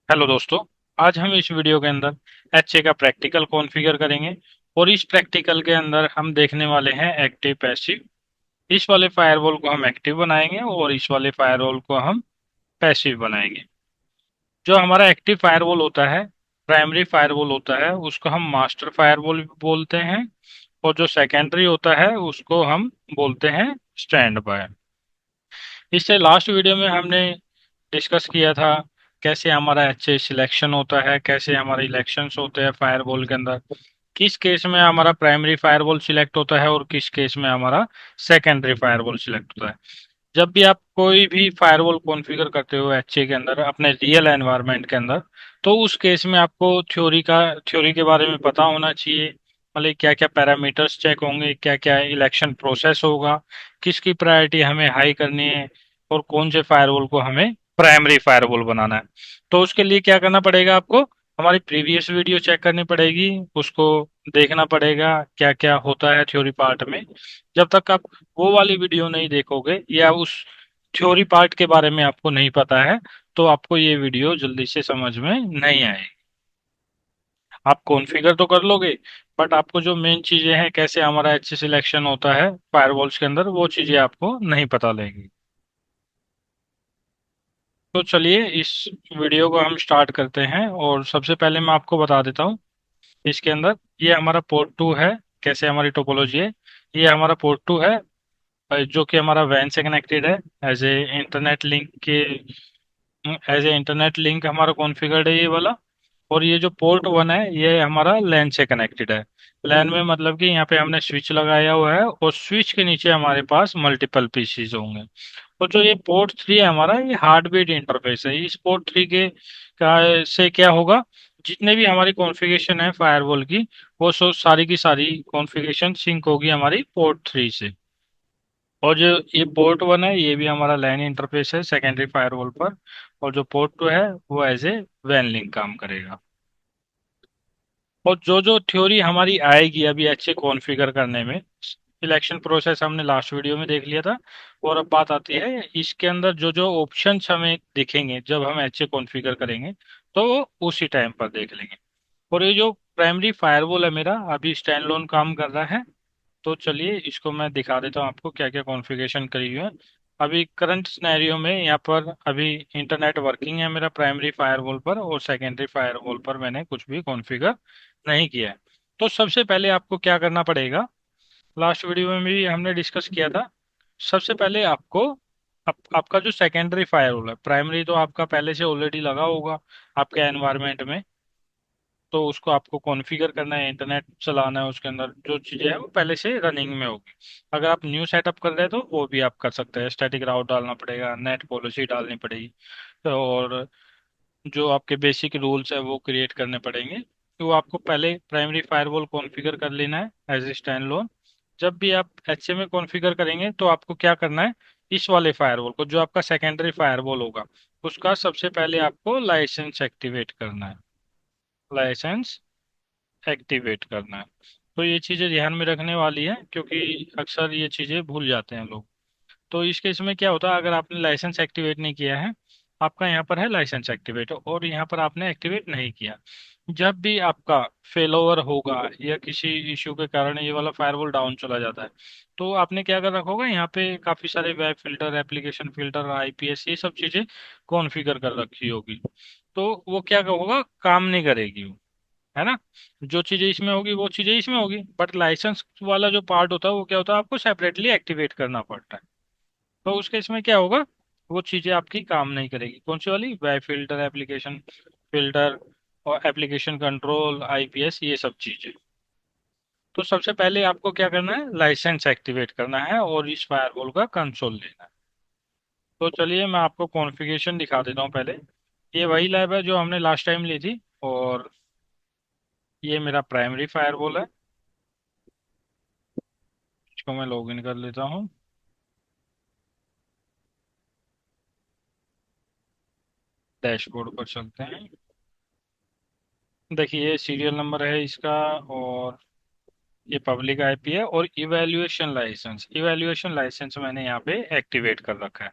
Hello दोस्तों। आज हम इस वीडियो के अंदर एचए का प्रैक्टिकल कॉन्फ़िगर करेंगे और इस प्रैक्टिकल के अंदर हम देखने वाले हैं एक्टिव पैसिव। इस वाले फायरवॉल को हम एक्टिव बनाएंगे और इस वाले फायरवॉल को हम पैसिव बनाएंगे। जो हमारा एक्टिव फायरवॉल होता है, प्राइमरी फायरवॉल होता है, उसको हम मास्टर फायरवॉल बोलते हैं और जो सेकेंडरी होता है उसको हम बोलते हैं स्टैंड बाय। इससे लास्ट वीडियो में हमने डिस्कस किया था कैसे हमारा एचए सिलेक्शन होता है, कैसे हमारे इलेक्शंस होते हैं फायरवॉल के अंदर, किस केस में हमारा प्राइमरी फायरवॉल सिलेक्ट होता है और किस केस में हमारा सेकेंडरी फायरवॉल सिलेक्ट होता है। जब भी आप कोई भी फायरवॉल कॉन्फ़िगर करते हो एचए के अंदर अपने रियल एनवायरनमेंट के अंदर, तो उस केस में आपको थ्योरी के बारे में पता होना चाहिए। मतलब क्या क्या पैरामीटर्स चेक होंगे, क्या क्या इलेक्शन प्रोसेस होगा, किसकी प्रायोरिटी हमें हाई करनी है और कौन से फायरवॉल को हमें प्राइमरी फायरवॉल बनाना है। तो उसके लिए क्या करना पड़ेगा आपको, हमारी प्रीवियस वीडियो चेक करनी पड़ेगी, उसको देखना पड़ेगा क्या क्या होता है थ्योरी पार्ट में। जब तक आप वो वाली वीडियो नहीं देखोगे या उस थ्योरी पार्ट के बारे में आपको नहीं पता है, तो आपको ये वीडियो जल्दी से समझ में नहीं आएगी। आप कॉन्फ़िगर तो कर लोगे, बट आपको जो मेन चीजें हैं कैसे हमारा एच सिलेक्शन होता है फायरवॉल्स के अंदर, वो चीजें आपको नहीं पता लगेगी। तो चलिए इस वीडियो को हम स्टार्ट करते हैं और सबसे पहले मैं आपको बता देता हूँ इसके अंदर ये हमारा पोर्ट टू है, कैसे हमारी टोपोलॉजी है। ये हमारा पोर्ट टू है जो कि हमारा वैन से कनेक्टेड है एज ए इंटरनेट लिंक के, एज ए इंटरनेट लिंक हमारा कॉन्फ़िगर्ड है ये वाला। और ये जो पोर्ट वन है ये हमारा लैन से कनेक्टेड है। लैन में मतलब कि यहाँ पे हमने स्विच लगाया हुआ है और स्विच के नीचे हमारे पास मल्टीपल पीसीज होंगे। और जो ये पोर्ट थ्री है हमारा, ये हार्ट बीट इंटरफेस है। इस पोर्ट थ्री के से क्या होगा, जितने भी हमारी कॉन्फ़िगरेशन है फायरवॉल की, वो सारी की सारी कॉन्फ़िगरेशन सिंक होगी हमारी पोर्ट थ्री से। और जो ये पोर्ट वन है ये भी हमारा लैन इंटरफेस है सेकेंडरी फायरवॉल पर। और जो पोर्ट टू है वो एज ए वैन लिंक काम करेगा। और जो जो थ्योरी हमारी आएगी अभी अच्छे कॉन्फ़िगर करने में, सिलेक्शन प्रोसेस हमने लास्ट वीडियो में देख लिया था। और अब बात आती है इसके अंदर जो जो ऑप्शंस हमें दिखेंगे जब हम अच्छे कॉन्फ़िगर करेंगे, तो वो उसी टाइम पर देख लेंगे। और ये जो प्राइमरी फायरवॉल है मेरा अभी स्टैंड लोन काम कर रहा है। तो चलिए इसको मैं दिखा देता हूँ आपको क्या क्या कॉन्फ़िगरेशन करी हुई है। अभी करंट सिनेरियो में यहाँ पर अभी इंटरनेट वर्किंग है मेरा प्राइमरी फायरवॉल पर, और सेकेंडरी फायरवॉल पर मैंने कुछ भी कॉन्फ़िगर नहीं किया है। तो सबसे पहले आपको क्या करना पड़ेगा, लास्ट वीडियो में भी हमने डिस्कस किया था। सबसे पहले आपको आपका जो सेकेंडरी फायरवॉल है, प्राइमरी तो आपका पहले से ऑलरेडी लगा होगा आपके एनवायरनमेंट में, तो उसको आपको कॉन्फ़िगर करना है, इंटरनेट चलाना है, उसके अंदर जो चीज़ें हैं वो पहले से रनिंग में होगी। अगर आप न्यू सेटअप कर रहे हैं तो वो भी आप कर सकते हैं, स्टैटिक राउट डालना पड़ेगा, नेट पॉलिसी डालनी पड़ेगी, और जो आपके बेसिक रूल्स है वो क्रिएट करने पड़ेंगे। तो आपको पहले प्राइमरी फायरवॉल कॉन्फ़िगर कर लेना है एज ए स्टैंड लोन। जब भी आप एच में कॉन्फ़िगर करेंगे तो आपको क्या करना है, इस वाले फायरवॉल को जो आपका सेकेंडरी फायरवॉल होगा उसका सबसे पहले आपको लाइसेंस एक्टिवेट करना है, लाइसेंस एक्टिवेट करना है। तो ये चीज़ें ध्यान में रखने वाली है क्योंकि अक्सर ये चीज़ें भूल जाते हैं लोग। तो इस केस में क्या होता है, अगर आपने लाइसेंस एक्टिवेट नहीं किया है, आपका यहाँ पर है लाइसेंस एक्टिवेट और यहाँ पर आपने एक्टिवेट नहीं किया, जब भी आपका फेल ओवर होगा या किसी इश्यू के कारण ये वाला फायरवॉल डाउन चला जाता है, तो आपने क्या कर रखा होगा, यहाँ पे काफ़ी सारे web filter, application filter, IPS, ये सब चीज़ें कॉन्फ़िगर कर रखी होगी। तो वो क्या होगा, काम नहीं करेगी वो, है ना। जो चीजें इसमें होगी वो चीजें इसमें होगी, बट लाइसेंस वाला जो पार्ट होता है वो क्या होता है, आपको सेपरेटली एक्टिवेट करना पड़ता है। तो उसके इसमें क्या होगा, वो चीजें आपकी काम नहीं करेगी। कौन सी वाली, वेब फिल्टर, एप्लीकेशन फिल्टर और एप्लीकेशन कंट्रोल, आईपीएस, ये सब चीजें। तो सबसे पहले आपको क्या करना है, लाइसेंस एक्टिवेट करना है और इस फायरवॉल का कंसोल लेना है। तो चलिए मैं आपको कॉन्फ़िगरेशन दिखा देता हूँ पहले। ये वही लैब है जो हमने लास्ट टाइम ली थी, और ये मेरा प्राइमरी फायरवॉल है। इसको मैं लॉगिन कर लेता हूँ। डैशबोर्ड पर चलते हैं। देखिए ये सीरियल नंबर है इसका, और ये पब्लिक आईपी है, और इवैल्यूएशन लाइसेंस मैंने यहाँ पे एक्टिवेट कर रखा है।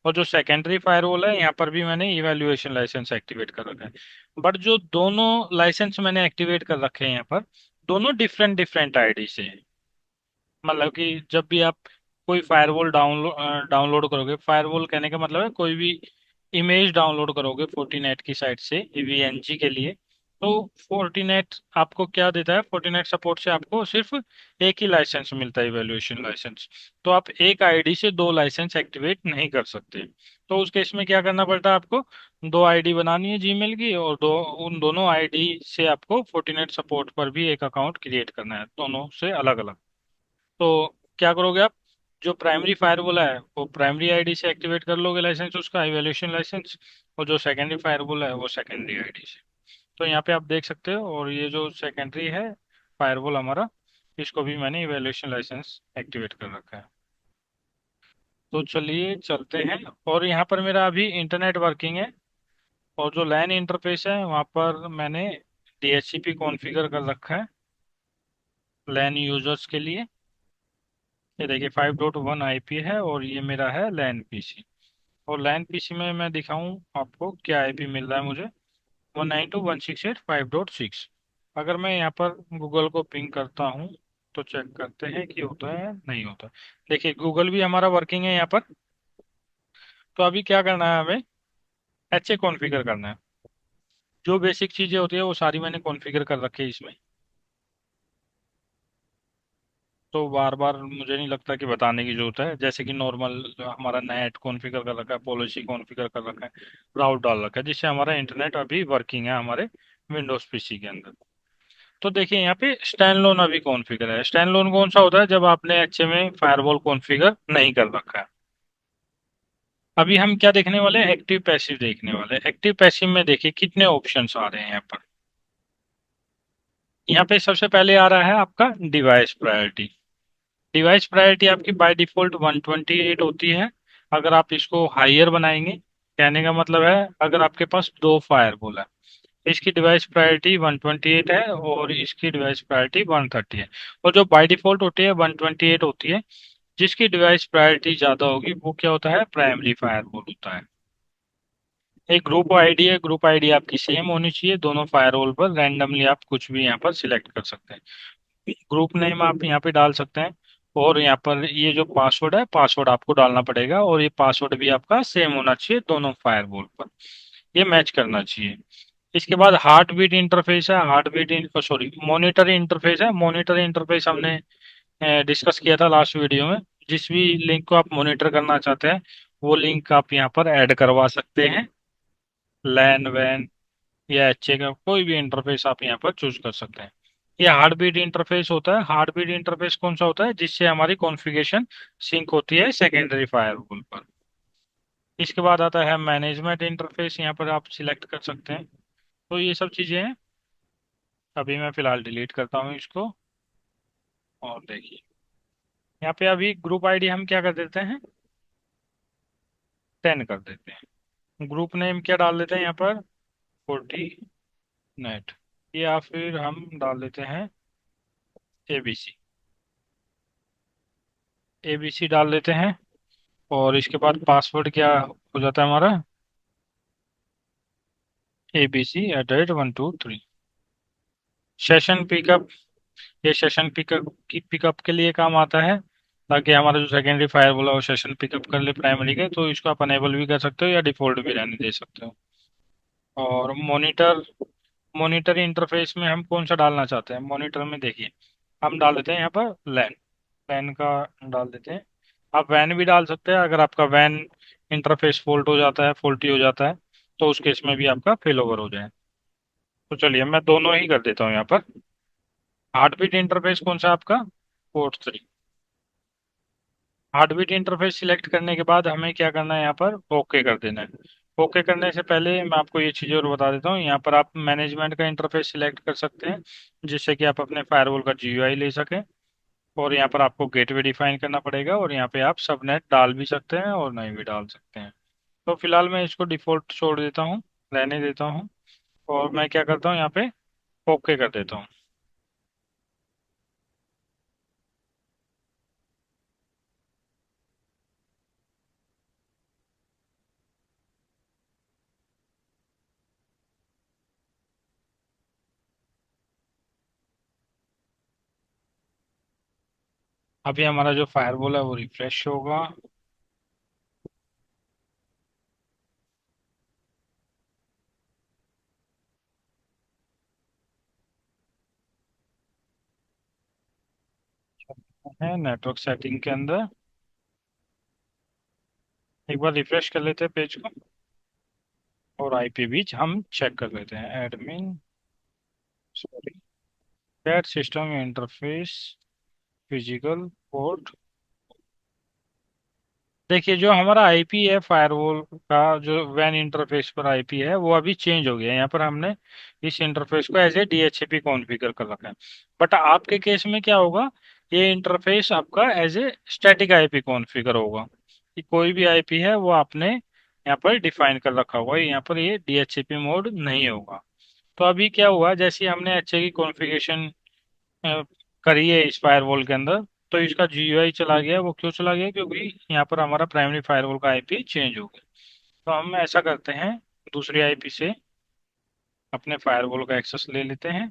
और जो सेकेंडरी फायरवॉल है यहाँ पर भी मैंने इवैल्यूएशन लाइसेंस एक्टिवेट कर रखा है। बट जो दोनों लाइसेंस मैंने एक्टिवेट कर रखे हैं यहाँ पर, दोनों डिफरेंट डिफरेंट आईडी से हैं। मतलब कि जब भी आप कोई फायरवॉल डाउनलोड करोगे, फायरवॉल कहने का मतलब है कोई भी इमेज डाउनलोड करोगे फोर्टिनेट की साइट से वीएनजी के लिए, तो फोर्टिनेट आपको क्या देता है, फोर्टिनेट सपोर्ट से आपको सिर्फ एक ही लाइसेंस मिलता है, इवैल्यूएशन लाइसेंस। तो आप एक आईडी से दो लाइसेंस एक्टिवेट नहीं कर सकते। तो उस केस में क्या करना पड़ता है आपको, दो आईडी बनानी है जीमेल की, और दो उन दोनों आईडी से आपको फोर्टिनेट सपोर्ट पर भी एक अकाउंट क्रिएट करना है, दोनों से अलग अलग। तो क्या करोगे आप, जो प्राइमरी फायरवॉल है वो प्राइमरी आईडी से एक्टिवेट कर लोगे लाइसेंस, उसका इवैल्यूएशन लाइसेंस। और जो सेकेंडरी फायरवॉल है वो सेकेंडरी आईडी से। तो यहाँ पे आप देख सकते हो, और ये जो सेकेंडरी है फायरवॉल हमारा, इसको भी मैंने इवैल्यूएशन लाइसेंस एक्टिवेट कर रखा है। तो चलिए चलते हैं। और यहाँ पर मेरा अभी इंटरनेट वर्किंग है, और जो लैन इंटरफेस है वहाँ पर मैंने डीएचसीपी कॉन्फ़िगर कर रखा है लैन यूजर्स के लिए। ये देखिए 5.1 आईपी है, और ये मेरा है लैन पीसी। और लैन पीसी में मैं दिखाऊं आपको क्या आईपी मिल रहा है मुझे, 192.168.5.6। अगर मैं यहाँ पर गूगल को पिंग करता हूँ तो चेक करते हैं कि होता है नहीं होता। देखिए गूगल भी हमारा वर्किंग है यहाँ पर। तो अभी क्या करना है हमें, एच ए कॉन्फ़िगर करना है। जो बेसिक चीज़ें होती है वो सारी मैंने कॉन्फ़िगर कर रखी है इसमें। तो बार बार मुझे नहीं लगता कि बताने की जरूरत है। जैसे कि नॉर्मल हमारा नेट कॉन्फ़िगर कर रखा है, पॉलिसी कॉन्फ़िगर कर रखा है, राउट डाल रखा है, जिससे हमारा इंटरनेट अभी वर्किंग है हमारे विंडोज पीसी के अंदर। तो देखिए यहाँ पे स्टैंडलोन अभी कॉन्फ़िगर है। स्टैंडलोन कौन सा होता है, जब आपने अच्छे में फायरवॉल कॉन्फ़िगर नहीं कर रखा है। अभी हम क्या देखने वाले हैं, एक्टिव पैसिव देखने वाले हैं। एक्टिव पैसिव में देखिए कितने ऑप्शंस आ रहे हैं यहाँ पर। यहाँ पे सबसे पहले आ रहा है आपका डिवाइस प्रायोरिटी। डिवाइस प्रायोरिटी आपकी बाय डिफॉल्ट 128 होती है। अगर आप इसको हायर बनाएंगे, कहने का मतलब है अगर आपके पास दो फायरवॉल है, इसकी डिवाइस प्रायोरिटी 128 है और इसकी डिवाइस प्रायोरिटी 130 है। और जो बाय डिफॉल्ट होती है 128 होती है। जिसकी डिवाइस प्रायोरिटी ज्यादा होगी वो क्या होता है, प्राइमरी फायरवॉल होता है। एक ग्रुप आईडी है, ग्रुप आईडी आपकी सेम होनी चाहिए दोनों फायरवॉल पर। रैंडमली आप कुछ भी यहाँ पर सिलेक्ट कर सकते हैं, ग्रुप नेम आप यहाँ पे डाल सकते हैं। और यहाँ पर ये जो पासवर्ड है, पासवर्ड आपको डालना पड़ेगा, और ये पासवर्ड भी आपका सेम होना चाहिए दोनों फायरवॉल पर। ये मैच करना चाहिए। इसके बाद हार्ट बीट इंटरफेस है, heart beat sorry monitor interface है। मॉनिटर इंटरफेस हमने डिस्कस किया था लास्ट वीडियो में। जिस भी लिंक को आप मॉनिटर करना चाहते हैं वो लिंक आप यहाँ पर ऐड करवा सकते हैं। लैन वैन या एचए का कोई भी इंटरफेस आप यहाँ पर चूज कर सकते हैं। ये हार्ट बीट इंटरफेस होता है। हार्ट बीट इंटरफेस कौन सा होता है, जिससे हमारी कॉन्फ़िगरेशन सिंक होती है सेकेंडरी फायरवॉल पर। इसके बाद आता है मैनेजमेंट इंटरफेस, यहाँ पर आप सिलेक्ट कर सकते हैं। तो ये सब चीजें हैं। अभी मैं फिलहाल डिलीट करता हूँ इसको। और देखिए यहाँ पे अभी ग्रुप आईडी हम क्या कर देते हैं, 10 कर देते हैं। ग्रुप नेम क्या डाल देते हैं यहाँ पर, 40 नेट, या फिर हम डाल देते हैं एबीसी। एबीसी डाल देते हैं। और इसके बाद पासवर्ड क्या हो जाता है हमारा, ABC@123। सेशन पिकअप, ये सेशन पिकअप के लिए काम आता है, ताकि हमारा जो सेकेंडरी फायरवॉल है वो सेशन पिकअप कर ले प्राइमरी के। तो इसको आप अनेबल भी कर सकते हो या डिफॉल्ट भी रहने दे सकते हो। और मॉनिटर, मॉनिटर इंटरफेस में हम कौन सा डालना चाहते हैं, मॉनिटर में देखिए हम डाल देते हैं यहाँ पर लैन। वैन का डाल देते हैं। आप वैन भी डाल सकते हैं, अगर आपका वैन इंटरफेस फॉल्ट हो जाता है, फॉल्टी हो जाता है, तो उस केस में भी आपका फेल ओवर हो जाए। तो चलिए मैं दोनों ही कर देता हूँ यहाँ पर। हार्टबीट इंटरफेस कौन सा आपका, पोर्ट 3। हार्टबीट इंटरफेस सिलेक्ट करने के बाद हमें क्या करना है, यहाँ पर ओके कर देना है। ओके करने से पहले मैं आपको ये चीज़ और बता देता हूँ, यहाँ पर आप मैनेजमेंट का इंटरफेस सिलेक्ट कर सकते हैं, जिससे कि आप अपने फायरवॉल का जीयूआई ले सकें। और यहाँ पर आपको गेटवे डिफाइन करना पड़ेगा, और यहाँ पे आप सबनेट डाल भी सकते हैं और नहीं भी डाल सकते हैं। तो फिलहाल मैं इसको डिफॉल्ट छोड़ देता हूँ, रहने देता हूँ। और मैं क्या करता हूँ यहाँ पे ओके कर देता हूँ। अभी हमारा जो फायरवॉल है वो रिफ्रेश होगा। है नेटवर्क सेटिंग के अंदर, एक बार रिफ्रेश कर लेते हैं पेज को, और आईपी भी हम चेक कर लेते हैं। Admin, sorry, cat system interface, physical port. देखिए जो हमारा आईपी है फायरवॉल का, जो वैन इंटरफेस पर आईपी है वो अभी चेंज हो गया है। यहाँ पर हमने इस इंटरफेस को एज ए डीएचसीपी कॉन्फ़िगर कर रखा है। बट आपके केस में क्या होगा, ये इंटरफेस आपका as a static IP configure होगा, कि कोई भी आईपी है वो आपने यहाँ पर डिफाइन कर रखा होगा, यहाँ पर ये डीएचसीपी मोड नहीं होगा। तो अभी क्या हुआ, जैसे ही हमने एचए की कॉन्फ़िगरेशन करी है इस फायरवॉल के अंदर, तो इसका जीयूआई चला गया। वो क्यों चला गया, क्योंकि यहाँ पर हमारा प्राइमरी फायरवॉल का आईपी चेंज हो गया। तो हम ऐसा करते हैं, दूसरी आईपी से अपने फायरवॉल का एक्सेस ले लेते हैं।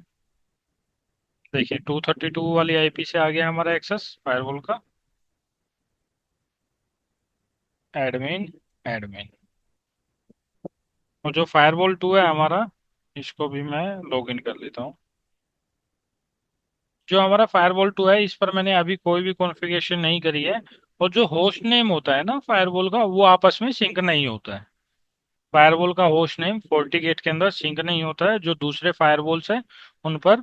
देखिए 232 वाली आईपी से आ गया हमारा एक्सेस फायरवॉल का। एडमिन, एडमिन, और जो फायरवॉल 2 है हमारा, इसको भी मैं लॉगिन कर लेता हूँ। जो हमारा फायरवॉल 2 है इस पर मैंने अभी कोई भी कॉन्फ़िगरेशन नहीं करी है। और जो होस्ट नेम होता है ना फायरवॉल का, वो आपस में सिंक नहीं होता है। फायरवॉल का होस्ट नेम FortiGate के अंदर सिंक नहीं होता है। जो दूसरे फायरवॉल्स हैं उन पर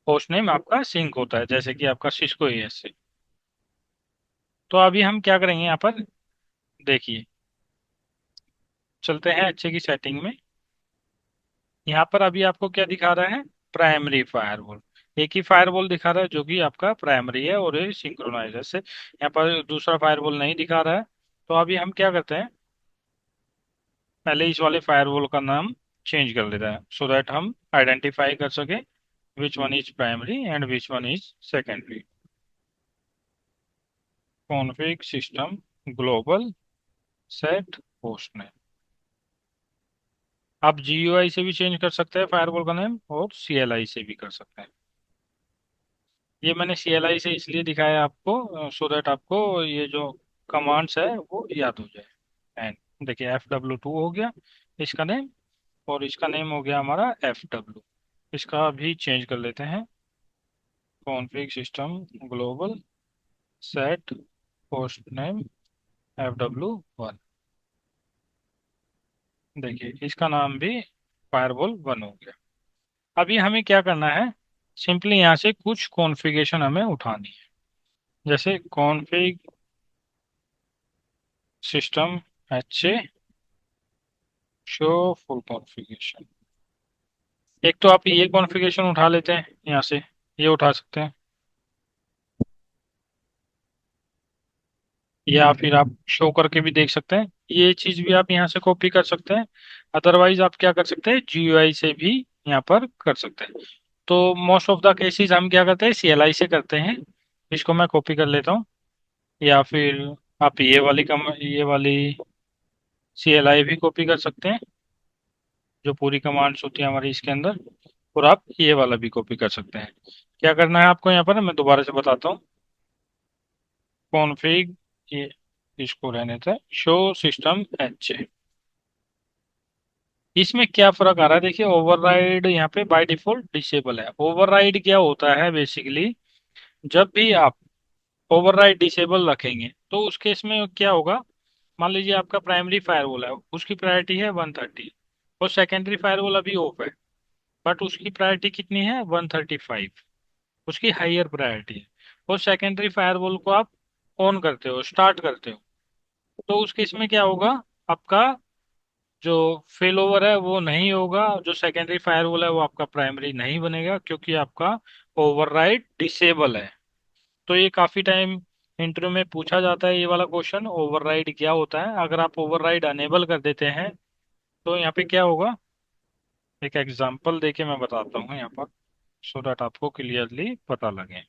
होस्ट नेम आपका सिंक होता है, जैसे कि आपका सिस्को एएस। तो अभी हम क्या करेंगे यहाँ पर, देखिए, चलते हैं अच्छे की सेटिंग में। यहाँ पर अभी आपको क्या दिखा रहा है, प्राइमरी फायरवॉल। एक ही फायरवॉल दिखा रहा है जो कि आपका प्राइमरी है, और ये सिंक्रोनाइजर से यहाँ पर दूसरा फायरवॉल नहीं दिखा रहा है। तो अभी हम क्या करते हैं, पहले इस वाले फायरवॉल का नाम चेंज कर लेते हैं, सो दैट हम आइडेंटिफाई कर सके which one is primary and which one is secondary. config system global set hostname। आप GUI से भी चेंज कर सकते हैं फायरवॉल का नेम, और CLI से भी कर सकते हैं। ये मैंने CLI से इसलिए दिखाया आपको, सो दैट आपको ये जो कमांड्स है वो याद हो जाए। एंड देखिए FW2 हो गया इसका नेम, और इसका नेम हो गया हमारा FW। इसका भी चेंज कर लेते हैं, config system global set hostname FW1। देखिए इसका नाम भी फायरवॉल 1 हो गया। अभी हमें क्या करना है, सिंपली यहाँ से कुछ कॉन्फ़िगरेशन हमें उठानी है। जैसे config system HA show full configuration. एक तो आप ये कॉन्फ़िगरेशन उठा लेते हैं यहाँ से, ये उठा सकते हैं, या फिर आप शो करके भी देख सकते हैं। ये चीज़ भी आप यहाँ से कॉपी कर सकते हैं। अदरवाइज आप क्या कर सकते हैं, GUI से भी यहाँ पर कर सकते हैं। तो मोस्ट ऑफ द केसेस हम क्या करते हैं, CLI से करते हैं। इसको मैं कॉपी कर लेता हूँ, या फिर आप ये वाली CLI भी कॉपी कर सकते हैं, जो पूरी कमांड्स होती है हमारी इसके अंदर। और आप ये वाला भी कॉपी कर सकते हैं। क्या करना है आपको यहाँ पर, मैं दोबारा से बताता हूँ। कॉन्फ़िग, ये इसको रहने थे, शो सिस्टम HA। इसमें क्या फर्क आ रहा है, देखिए ओवरराइड यहाँ पे बाय डिफॉल्ट डिसेबल है। ओवरराइड क्या होता है बेसिकली, जब भी आप ओवरराइड डिसेबल रखेंगे तो उस केस में क्या होगा, मान लीजिए आपका प्राइमरी फायरवॉल है, उसकी प्रायोरिटी है 130, और सेकेंडरी फायरवॉल अभी ऑफ है, बट उसकी प्रायोरिटी कितनी है, 135। उसकी हाइयर प्रायोरिटी है। और सेकेंडरी फायरवॉल को आप ऑन करते हो, स्टार्ट करते हो, तो उस केस में क्या होगा, आपका जो फेल ओवर है वो नहीं होगा। जो सेकेंडरी फायरवॉल है वो आपका प्राइमरी नहीं बनेगा, क्योंकि आपका ओवरराइड डिसेबल है। तो ये काफी टाइम इंटरव्यू में पूछा जाता है, ये वाला क्वेश्चन, ओवरराइड क्या होता है। अगर आप ओवरराइड अनेबल कर देते हैं तो यहाँ पे क्या होगा, एक एग्जांपल देके मैं बताता हूँ यहाँ पर, सो दैट आपको क्लियरली पता लगे।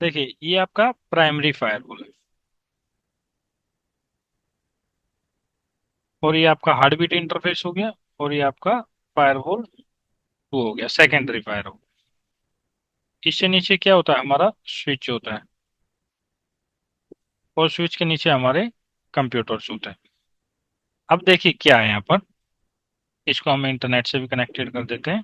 देखिए ये आपका प्राइमरी फायरवॉल है, और ये आपका हार्टबीट इंटरफेस हो गया, और ये आपका फायरवॉल 2 हो गया, सेकेंडरी फायरवॉल। इससे नीचे क्या होता है, हमारा स्विच होता है। और स्विच के नीचे हमारे कंप्यूटर्स होते हैं। अब देखिए क्या है यहाँ पर, इसको हम इंटरनेट से भी कनेक्टेड कर देते हैं।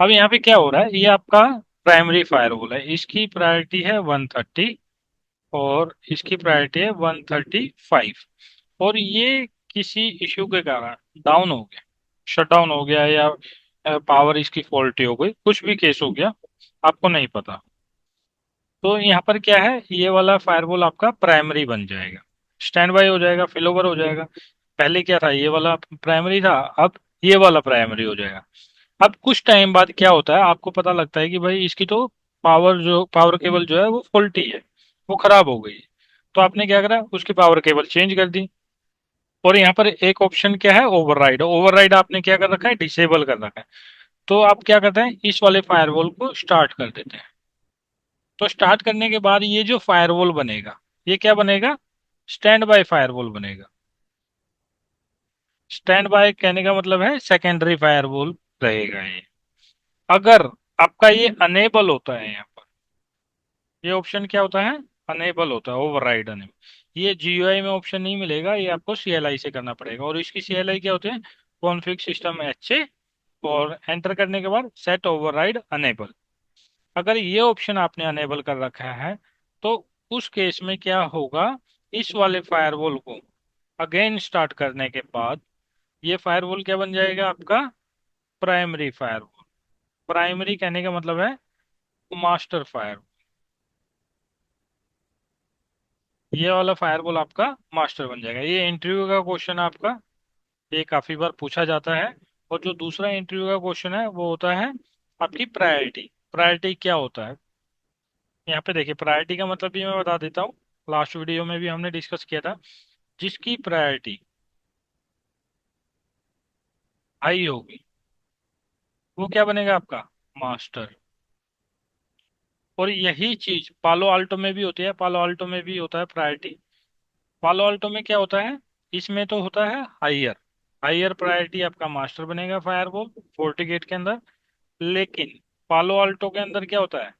अब यहाँ पे क्या हो रहा है, ये आपका प्राइमरी फायरवॉल है, इसकी प्रायोरिटी है 130 और इसकी प्रायोरिटी है 135। और ये किसी इश्यू के कारण डाउन हो गया, शट डाउन हो गया, या पावर इसकी फॉल्टी हो गई, कुछ भी केस हो गया, आपको नहीं पता। तो यहाँ पर क्या है, ये वाला फायरवॉल आपका प्राइमरी बन जाएगा, स्टैंड बाय हो जाएगा, फिल ओवर हो जाएगा। पहले क्या था, ये वाला प्राइमरी था, अब ये वाला प्राइमरी हो जाएगा। अब कुछ टाइम बाद क्या होता है, आपको पता लगता है कि भाई इसकी तो पावर केबल जो है वो फॉल्टी है, वो खराब हो गई है। तो आपने क्या करा, उसकी पावर केबल चेंज कर दी। और यहाँ पर एक ऑप्शन क्या है, ओवरराइड। ओवरराइड आपने क्या कर रखा है, डिसेबल कर रखा है। तो आप क्या करते हैं, इस वाले फायरवॉल को स्टार्ट कर देते हैं। तो स्टार्ट करने के बाद ये जो फायरवॉल बनेगा, ये क्या बनेगा, स्टैंड बाय फायरवॉल बनेगा। स्टैंड बाय कहने का मतलब है सेकेंडरी फायरवॉल रहेगा ये। अगर आपका ये अनेबल होता है यहाँ पर, ये ऑप्शन क्या होता है, अनेबल होता है, ओवरराइड अनेबल। ये जीयूआई में ऑप्शन नहीं मिलेगा, ये आपको सीएलआई से करना पड़ेगा। और इसकी सीएलआई क्या होते हैं, कॉन्फ़िग सिस्टम एचए, और एंटर करने के बाद सेट ओवरराइड अनेबल। अगर ये ऑप्शन आपने अनेबल कर रखा है, तो उस केस में क्या होगा, इस वाले फायरवॉल को अगेन स्टार्ट करने के बाद ये फायरवॉल क्या बन जाएगा आपका, प्राइमरी फायरवॉल। प्राइमरी कहने का मतलब है मास्टर फायर। ये वाला फायरवॉल आपका मास्टर बन जाएगा। ये इंटरव्यू का क्वेश्चन है आपका, ये काफी बार पूछा जाता है। और जो दूसरा इंटरव्यू का क्वेश्चन है वो होता है आपकी प्रायोरिटी। प्रायोरिटी क्या होता है, यहाँ पे देखिए, प्रायोरिटी का मतलब भी मैं बता देता हूँ, लास्ट वीडियो में भी हमने डिस्कस किया था। जिसकी प्रायोरिटी हाई होगी वो क्या बनेगा आपका, मास्टर। और यही चीज पालो अल्टो में भी होती है, पालो अल्टो में भी होता है प्रायोरिटी। पालो अल्टो में क्या होता है, इसमें तो होता है हाइयर, हाइयर प्रायोरिटी आपका मास्टर बनेगा फायरवॉल फोर्टिगेट के अंदर। लेकिन पालो अल्टो के अंदर क्या होता है,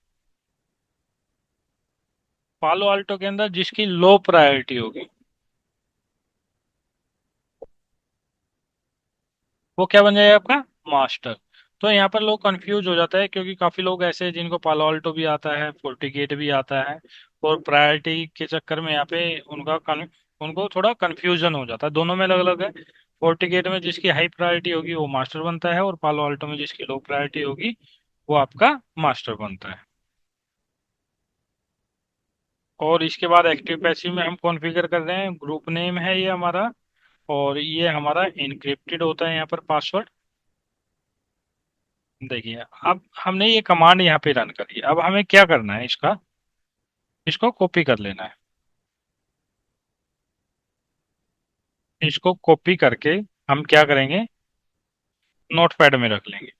पालो अल्टो के अंदर जिसकी लो प्रायोरिटी होगी वो क्या बन जाएगा आपका, मास्टर। तो यहाँ पर लोग कंफ्यूज हो जाता है, क्योंकि काफी लोग ऐसे हैं जिनको पालो अल्टो भी आता है, फोर्टिगेट भी आता है, और प्रायोरिटी के चक्कर में यहाँ पे उनको थोड़ा कंफ्यूजन हो जाता है। दोनों में अलग अलग है। फोर्टिगेट में जिसकी हाई प्रायोरिटी होगी वो मास्टर बनता है, और पालो अल्टो में जिसकी लो प्रायोरिटी होगी वो आपका मास्टर बनता है। और इसके बाद एक्टिव पैसिव में हम कॉन्फ़िगर कर रहे हैं, ग्रुप नेम है ये हमारा, और ये हमारा इनक्रिप्टेड होता है यहाँ पर पासवर्ड। देखिए, अब हमने ये कमांड यहाँ पे रन करी, अब हमें क्या करना है, इसको कॉपी कर लेना है। इसको कॉपी करके हम क्या करेंगे, नोटपैड में रख लेंगे।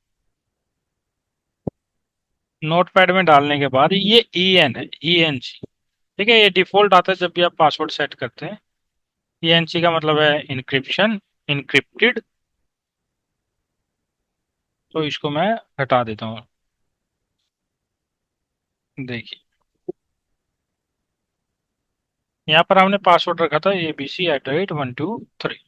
नोटपैड में डालने के बाद ये EN है, ENC, ठीक है, ये डिफॉल्ट आता है जब भी आप पासवर्ड सेट करते हैं। ENC का मतलब है इनक्रिप्शन, इनक्रिप्टेड। तो इसको मैं हटा देता हूँ। देखिए, यहाँ पर हमने पासवर्ड रखा था ABC@123।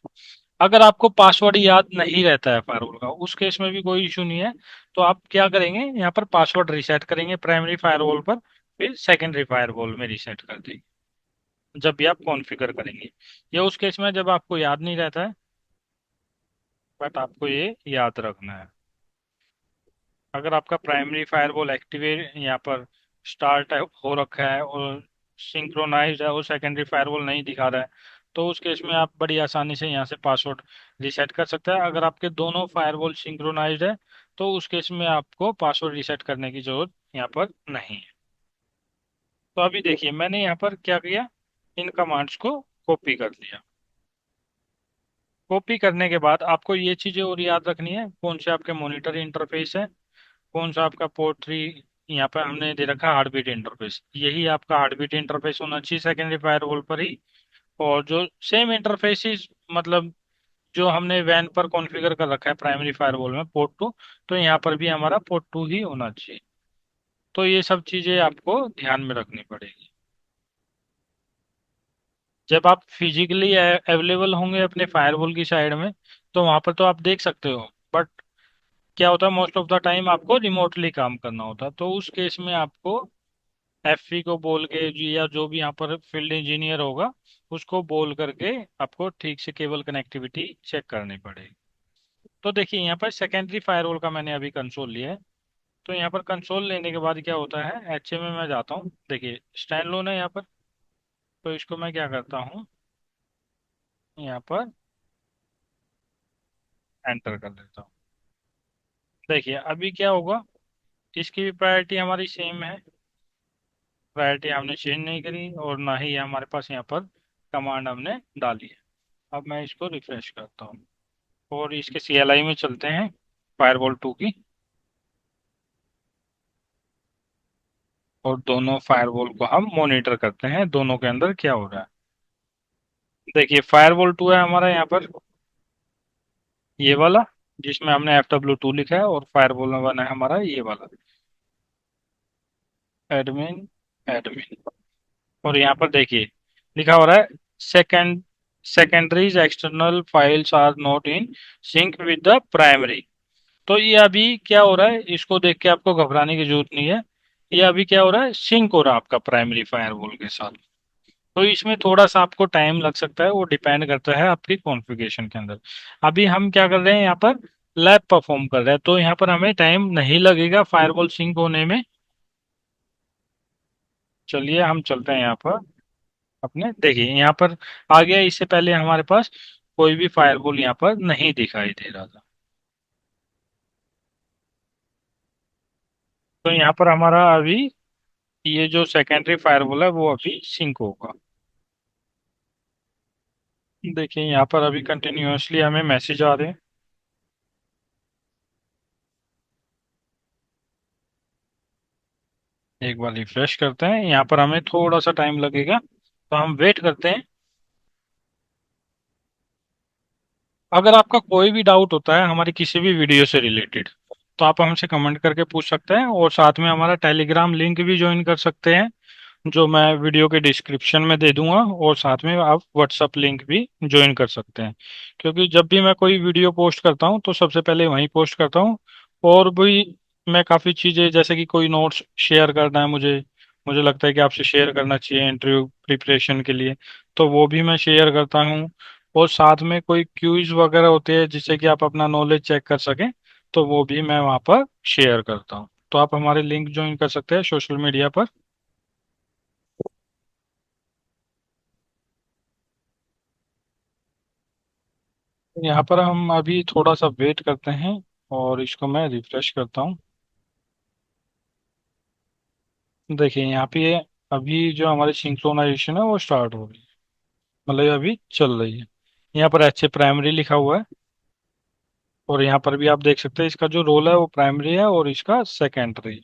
अगर आपको पासवर्ड याद नहीं रहता है फायरवॉल का, उस केस में भी कोई इशू नहीं है। तो आप क्या करेंगे, यहाँ पर पासवर्ड रिसेट करेंगे प्राइमरी फायरवॉल पर, फिर सेकेंडरी फायरवॉल में रिसेट कर देंगे जब भी आप कॉन्फ़िगर करेंगे। ये उस केस में जब आपको याद नहीं रहता है, बट आपको ये याद रखना है। अगर आपका प्राइमरी फायरवॉल एक्टिवेट यहाँ पर स्टार्ट हो रखा है और सिंक्रोनाइज है, और सेकेंडरी फायरवॉल नहीं दिखा रहा है, तो उस केस में आप बड़ी आसानी से यहाँ से पासवर्ड रिसेट कर सकते हैं। अगर आपके दोनों फायरवॉल सिंक्रोनाइज्ड है, तो उस केस में आपको पासवर्ड रिसेट करने की जरूरत यहाँ पर नहीं है। तो अभी देखिए, मैंने यहाँ पर क्या किया, इन कमांड्स को कॉपी कर लिया। कॉपी करने के बाद आपको ये चीजें और याद रखनी है, कौन से आपके मॉनिटर इंटरफेस है, कौन सा आपका पोर्ट 3। यहाँ पर हमने दे रखा हार्ट बीट इंटरफेस, यही आपका हार्ट बीट इंटरफेस होना चाहिए सेकेंडरी फायरवॉल पर ही। और जो सेम इंटरफेसिस, मतलब जो हमने वैन पर कॉन्फ़िगर कर रखा है प्राइमरी फायरवॉल में पोर्ट 2, तो यहाँ पर भी हमारा पोर्ट 2 ही होना चाहिए। तो ये सब चीजें आपको ध्यान में रखनी पड़ेगी। जब आप फिजिकली अवेलेबल होंगे अपने फायरवॉल की साइड में, तो वहां पर तो आप देख सकते हो। बट क्या होता है, मोस्ट ऑफ द टाइम आपको रिमोटली काम करना होता है, तो उस केस में आपको एफई को बोल के या जो भी यहाँ पर फील्ड इंजीनियर होगा उसको बोल करके आपको ठीक से केबल कनेक्टिविटी चेक करनी पड़ेगी। तो देखिए यहाँ पर सेकेंडरी फायरवॉल का मैंने अभी कंसोल लिया है। तो यहाँ पर कंसोल लेने के बाद क्या होता है, एचए में मैं जाता हूँ, देखिए स्टैंड लोन है यहाँ पर। तो इसको मैं क्या करता हूँ, यहाँ पर एंटर कर देता हूँ। देखिए अभी क्या होगा, इसकी भी प्रायोरिटी हमारी सेम है, प्रायोरिटी हमने चेंज नहीं करी और ना ही हमारे पास यहाँ पर कमांड हमने डाली है। अब मैं इसको रिफ्रेश करता हूँ और इसके सीएलआई में चलते हैं, फायरवॉल 2 की। और दोनों फायरवॉल को हम मॉनिटर करते हैं, दोनों के अंदर क्या हो रहा है। देखिए फायरवॉल 2 है हमारा यहाँ पर, ये वाला जिसमें हमने FW2 लिखा है, और फायरवॉल 1 है हमारा ये वाला, एडमिन एडमिन। और यहाँ पर देखिए लिखा हो रहा है, second secondaries external files are not in sync with the primary. तो ये अभी क्या हो रहा है, इसको देख के आपको घबराने की जरूरत नहीं है। ये अभी क्या हो रहा है, सिंक हो रहा है आपका प्राइमरी फायरवॉल के साथ। तो इसमें थोड़ा सा आपको टाइम लग सकता है, वो डिपेंड करता है आपकी कॉन्फ़िगरेशन के अंदर। अभी हम क्या कर रहे हैं, यहाँ पर लैब परफॉर्म कर रहे हैं, तो यहाँ पर हमें टाइम नहीं लगेगा फायरवॉल सिंक होने में। चलिए हम चलते हैं यहाँ पर अपने, देखिए यहाँ पर आ गया। इससे पहले हमारे पास कोई भी फायरवॉल यहाँ पर नहीं दिखाई दे रहा था। तो यहाँ पर हमारा अभी ये जो सेकेंडरी फायरवॉल है वो अभी सिंक होगा। देखिए यहाँ पर अभी कंटिन्यूअसली हमें मैसेज आ रहे हैं। एक बार रिफ्रेश करते हैं, यहाँ पर हमें थोड़ा सा टाइम लगेगा, तो हम वेट करते हैं। अगर आपका कोई भी डाउट होता है हमारी किसी भी वीडियो से रिलेटेड, तो आप हमसे कमेंट करके पूछ सकते हैं, और साथ में हमारा टेलीग्राम लिंक भी ज्वाइन कर सकते हैं, जो मैं वीडियो के डिस्क्रिप्शन में दे दूंगा। और साथ में आप व्हाट्सअप लिंक भी ज्वाइन कर सकते हैं, क्योंकि जब भी मैं कोई वीडियो पोस्ट करता हूँ तो सबसे पहले वहीं पोस्ट करता हूँ। और भी मैं काफ़ी चीज़ें, जैसे कि कोई नोट्स शेयर करना है मुझे, मुझे लगता है कि आपसे शेयर करना चाहिए इंटरव्यू प्रिपरेशन के लिए, तो वो भी मैं शेयर करता हूँ। और साथ में कोई क्यूज वगैरह होते हैं जिससे कि आप अपना नॉलेज चेक कर सकें, तो वो भी मैं वहाँ पर शेयर करता हूँ। तो आप हमारे लिंक ज्वाइन कर सकते हैं सोशल मीडिया पर। यहाँ पर हम अभी थोड़ा सा वेट करते हैं, और इसको मैं रिफ्रेश करता हूँ। देखिए यहाँ पे अभी जो हमारी सिंक्रोनाइजेशन है वो स्टार्ट हो रही है, मतलब ये अभी चल रही है। यहाँ पर एच ए प्राइमरी लिखा हुआ है, और यहाँ पर भी आप देख सकते हैं इसका जो रोल है वो प्राइमरी है और इसका सेकेंडरी।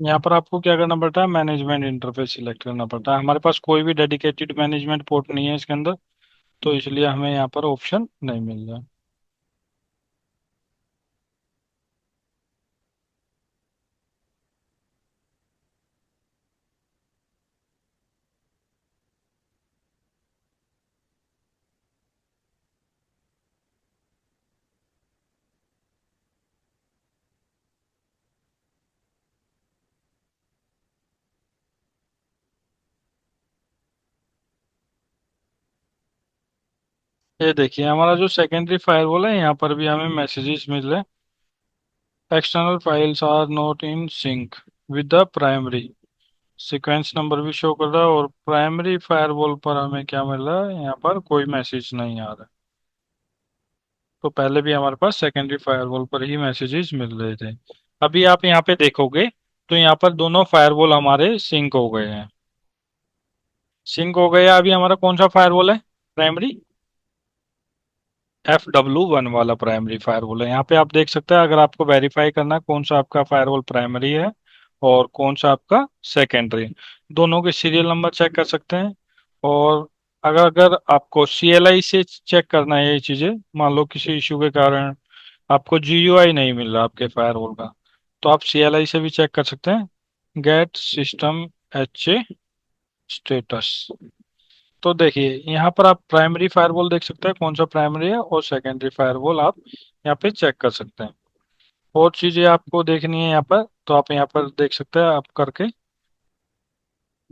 यहाँ पर आपको क्या करना पड़ता है, मैनेजमेंट इंटरफेस सिलेक्ट करना पड़ता है। हमारे पास कोई भी डेडिकेटेड मैनेजमेंट पोर्ट नहीं है इसके अंदर, तो इसलिए हमें यहाँ पर ऑप्शन नहीं मिल रहा है। ये देखिए हमारा जो सेकेंडरी फायरवॉल है, यहाँ पर भी हमें मैसेजेस मिल रहे हैं, external files are not in sync with the primary. Sequence number भी शो कर रहा है, और प्राइमरी फायरवॉल पर हमें क्या मिल रहा है, यहाँ पर कोई मैसेज नहीं आ रहा है। तो पहले भी हमारे पास सेकेंडरी फायरवॉल पर ही मैसेजेस मिल रहे थे। अभी आप यहाँ पे देखोगे तो यहाँ पर दोनों फायरवॉल हमारे सिंक हो गए हैं। सिंक हो गया। अभी हमारा कौन सा फायरवॉल है? प्राइमरी। FW1 वाला प्राइमरी फायरवॉल है। यहाँ पे आप देख सकते हैं, अगर आपको वेरीफाई करना है कौन सा आपका फायरवॉल प्राइमरी है और कौन सा आपका सेकेंडरी, दोनों के सीरियल नंबर चेक कर सकते हैं। और अगर अगर आपको CLI से चेक करना है ये चीजें, मान लो किसी इशू के कारण आपको GUI नहीं मिल रहा आपके फायरवॉल का, तो आप CLI से भी चेक कर सकते हैं। Get system HA status. तो देखिए यहाँ पर आप प्राइमरी फायरवॉल देख सकते हैं कौन सा प्राइमरी है, और सेकेंडरी फायरवॉल आप यहाँ पे चेक कर सकते हैं। और चीजें आपको देखनी है यहाँ पर, तो आप यहाँ पर देख सकते हैं आप करके,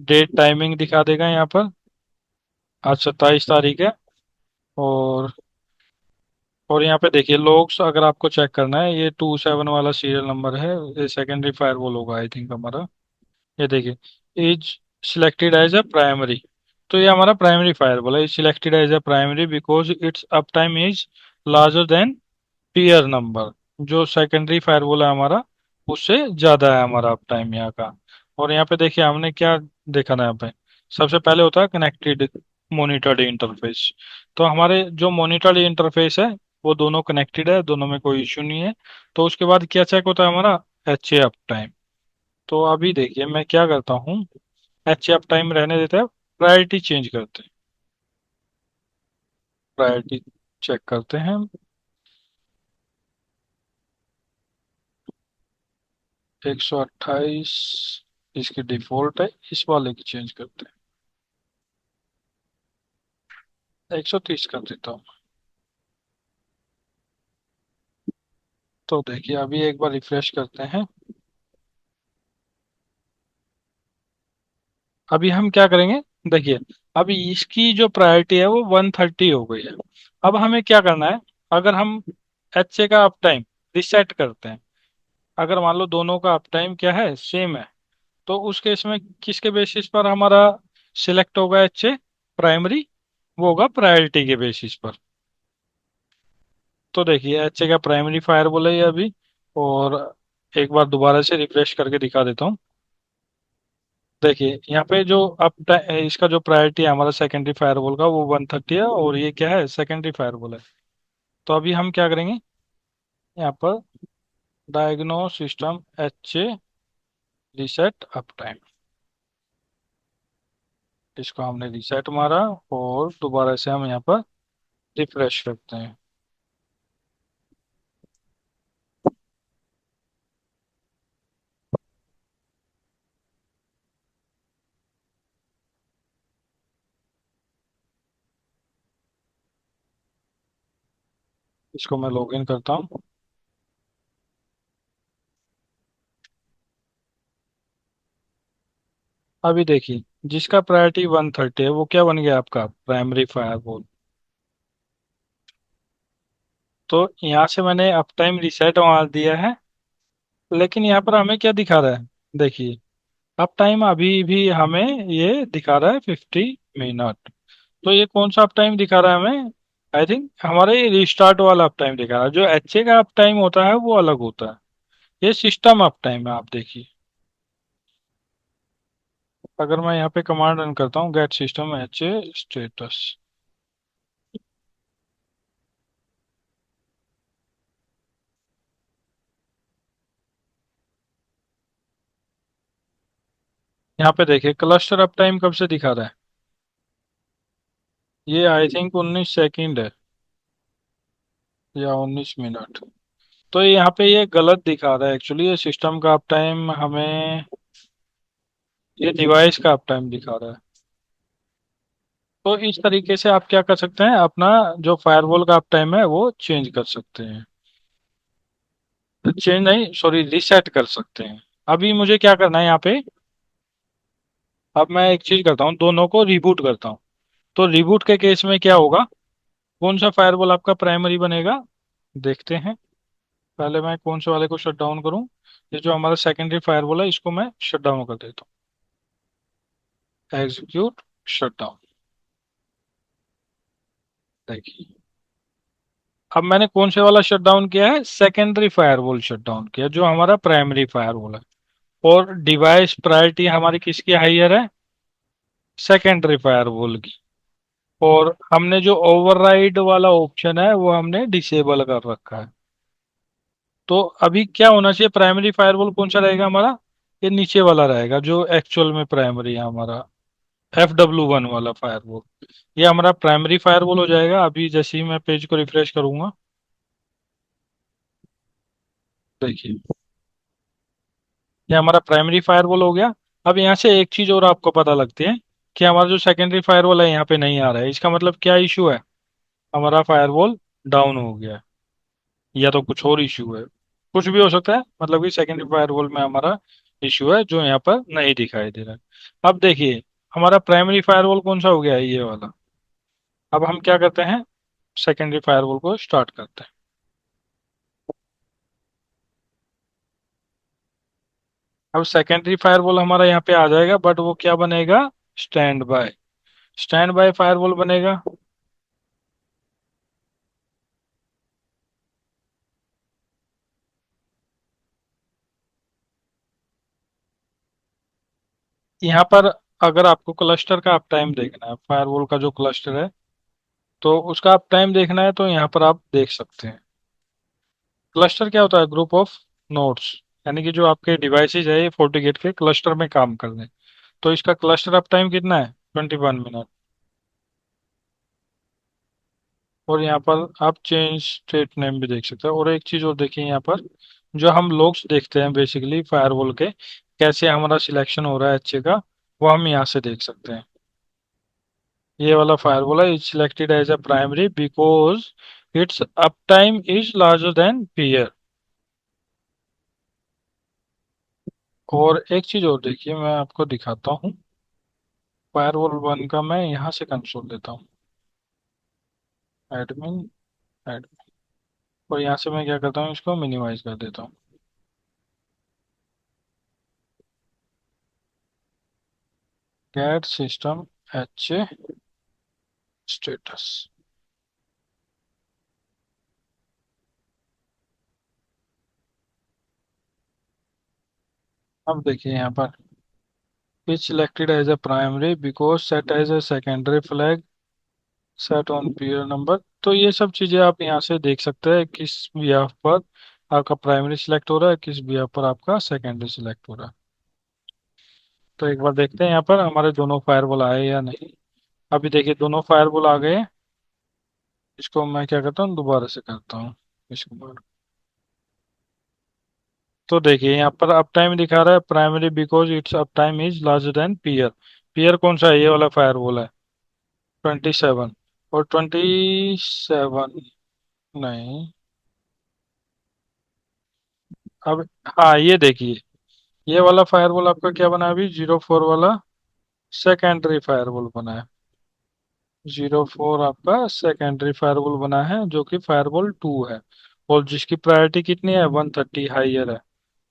डेट टाइमिंग दिखा देगा यहाँ पर। आज 27 तारीख है। और यहाँ पे देखिए लोग्स, अगर आपको चेक करना है, ये 27 वाला सीरियल नंबर है, ये सेकेंडरी फायरवॉल होगा आई थिंक हमारा। ये देखिए, is selected as a primary. तो ये हमारा प्राइमरी फायरवॉल है, selected as a primary because it's uptime is larger than peer number. जो सेकेंडरी फायरवॉल है हमारा, उससे ज्यादा है हमारा अप टाइम यहाँ का। और यहाँ पे देखिए हमने क्या देखा ना यहाँ पे, सबसे पहले होता है कनेक्टेड मॉनिटर्ड इंटरफेस। तो हमारे जो मॉनिटर्ड इंटरफेस है वो दोनों कनेक्टेड है, दोनों में कोई इश्यू नहीं है। तो उसके बाद क्या चेक होता है हमारा? HA up time. तो अभी देखिए मैं क्या करता हूँ, HA अप टाइम रहने देते हैं, प्रायोरिटी चेंज करते हैं। प्रायोरिटी चेक करते हैं। 128 इसकी डिफॉल्ट है, इस वाले की चेंज करते हैं, 130 कर देता हूँ। तो देखिए अभी एक बार रिफ्रेश करते हैं। अभी हम क्या करेंगे, देखिए अभी इसकी जो प्रायोरिटी है वो 130 हो गई है। अब हमें क्या करना है, अगर हम HA का अप टाइम रिसेट करते हैं, अगर मान लो दोनों का अप टाइम क्या है, सेम है, तो उस केस में किसके बेसिस पर हमारा सिलेक्ट होगा HA प्राइमरी? वो होगा प्रायोरिटी के बेसिस पर। तो देखिए HA का प्राइमरी फायरवॉल है ये अभी। और एक बार दोबारा से रिफ्रेश करके दिखा देता हूँ। देखिए यहाँ पे जो इसका जो प्रायोरिटी है हमारा सेकेंडरी फायरवॉल का, वो 130 है, और ये क्या है, सेकेंडरी फायरवॉल है। तो अभी हम क्या करेंगे, यहाँ पर diagnose system HA reset uptime, इसको हमने रीसेट मारा। और दोबारा से हम यहाँ पर रिफ्रेश करते हैं। इसको मैं लॉगिन करता हूँ। अभी देखिए जिसका प्रायोरिटी 130 है वो क्या बन गया आपका प्राइमरी फायरवॉल। तो यहाँ से मैंने अप टाइम रिसेट मार दिया है, लेकिन यहाँ पर हमें क्या दिखा रहा है, देखिए अप टाइम अभी भी हमें ये दिखा रहा है 50 मिनट। तो ये कौन सा अप टाइम दिखा रहा है हमें? आई थिंक हमारे रिस्टार्ट वाला अप टाइम दिखा रहा है। जो HA का अप टाइम होता है वो अलग होता है, ये सिस्टम अप टाइम है, आप देखिए। अगर मैं यहाँ पे कमांड रन करता हूँ, गेट सिस्टम HA स्टेटस, यहाँ पे देखिए क्लस्टर अप टाइम कब से दिखा रहा है, ये आई थिंक 19 सेकेंड है या 19 मिनट। तो यहाँ पे ये गलत दिखा रहा है एक्चुअली, ये सिस्टम का अप टाइम हमें, ये डिवाइस का अप टाइम दिखा रहा है। तो इस तरीके से आप क्या कर सकते हैं, अपना जो फायरवॉल का अप टाइम है वो चेंज कर सकते हैं। चेंज नहीं, सॉरी, रिसेट कर सकते हैं। अभी मुझे क्या करना है यहाँ पे, अब मैं एक चीज करता हूँ, दोनों को रिबूट करता हूँ। तो रिबूट के केस में क्या होगा, कौन सा फायरवॉल आपका प्राइमरी बनेगा, देखते हैं। पहले मैं कौन से वाले को शट डाउन करूँ, ये जो हमारा सेकेंडरी फायरवॉल है इसको मैं शट डाउन कर देता हूँ। Execute shut down. देखिए अब मैंने कौन से वाला शट डाउन किया है, सेकेंडरी फायरवॉल शट डाउन किया, जो हमारा प्राइमरी फायरवॉल है। और डिवाइस प्रायोरिटी हमारी किसकी हाईयर है, सेकेंडरी फायरवॉल की। और हमने जो ओवरराइड वाला ऑप्शन है वो हमने डिसेबल कर रखा है। तो अभी क्या होना चाहिए, प्राइमरी फायरवॉल कौन सा रहेगा हमारा, ये नीचे वाला रहेगा जो एक्चुअल में प्राइमरी है हमारा, FW1 वाला फायरवॉल। ये हमारा प्राइमरी फायरवॉल हो जाएगा। अभी जैसे ही मैं पेज को रिफ्रेश करूंगा, देखिए ये हमारा प्राइमरी फायरवॉल हो गया। अब यहाँ से एक चीज और आपको पता लगती है कि हमारा जो सेकेंडरी फायरवॉल है यहाँ पे नहीं आ रहा है। इसका मतलब क्या इशू है, हमारा फायरवॉल डाउन हो गया है, या तो कुछ और इशू है। कुछ भी हो सकता है, मतलब कि सेकेंडरी फायरवॉल में हमारा इशू है जो यहाँ पर नहीं दिखाई दे रहा है। अब देखिए हमारा प्राइमरी फायरवॉल कौन सा हो गया है, ये वाला। अब हम क्या करते हैं, सेकेंडरी फायरवॉल को स्टार्ट करते हैं। अब सेकेंडरी फायरवॉल हमारा यहाँ पे आ जाएगा, बट वो क्या बनेगा, stand by. Stand by firewall बनेगा। यहाँ पर अगर आपको क्लस्टर का अप टाइम देखना है, फायरवॉल का जो क्लस्टर है, तो उसका अप टाइम देखना है, तो यहाँ पर आप देख सकते हैं। क्लस्टर क्या होता है, ग्रुप ऑफ नोड्स, यानी कि जो आपके डिवाइसेज है ये FortiGate के क्लस्टर में काम कर रहे हैं। तो इसका क्लस्टर अप टाइम कितना है, 21 मिनट। और यहाँ पर आप चेंज स्टेट नेम भी देख सकते हैं। और एक चीज और देखिए यहाँ पर, जो हम लोग्स देखते हैं बेसिकली फायरवॉल के, कैसे हमारा सिलेक्शन हो रहा है अच्छे का, वो हम यहाँ से देख सकते हैं। ये वाला फायरवॉल है, is selected as a primary because it's uptime is larger than peer. और एक चीज और देखिए, मैं आपको दिखाता हूँ। फायरवॉल वन का मैं यहाँ से कंसोल देता हूँ, एडमिन, एडमिन। और यहाँ से मैं क्या करता हूँ, इसको मिनिमाइज कर देता हूँ। Get system H status. अब देखिए यहाँ पर, is selected as a primary because set as a secondary flag, set on peer number. तो ये सब चीजें आप यहाँ से देख सकते हैं, किस बिहाफ पर आपका प्राइमरी सिलेक्ट हो रहा है, किस बिहाफ पर आपका सेकेंडरी सिलेक्ट हो रहा है। तो एक बार देखते हैं यहाँ पर हमारे दोनों फायरवॉल आए या नहीं। अभी देखिए दोनों फायरवॉल आ गए हैं। इसको मैं क्या करता हूँ, दोबारा से करता हूँ इसको। तो देखिए यहाँ पर अप टाइम दिखा रहा है primary because it's uptime is larger than peer. Peer कौन सा है, ये वाला फायरवॉल है, 27। और 27, नहीं, अब, हाँ ये देखिए, ये वाला फायरवॉल आपका क्या बना है अभी, 04 वाला सेकेंडरी फायरवॉल बना है। 04 आपका सेकेंडरी फायरवॉल बना है, जो कि फायरवॉल 2 है। और जिसकी प्रायोरिटी कितनी है, 130 हाइयर है।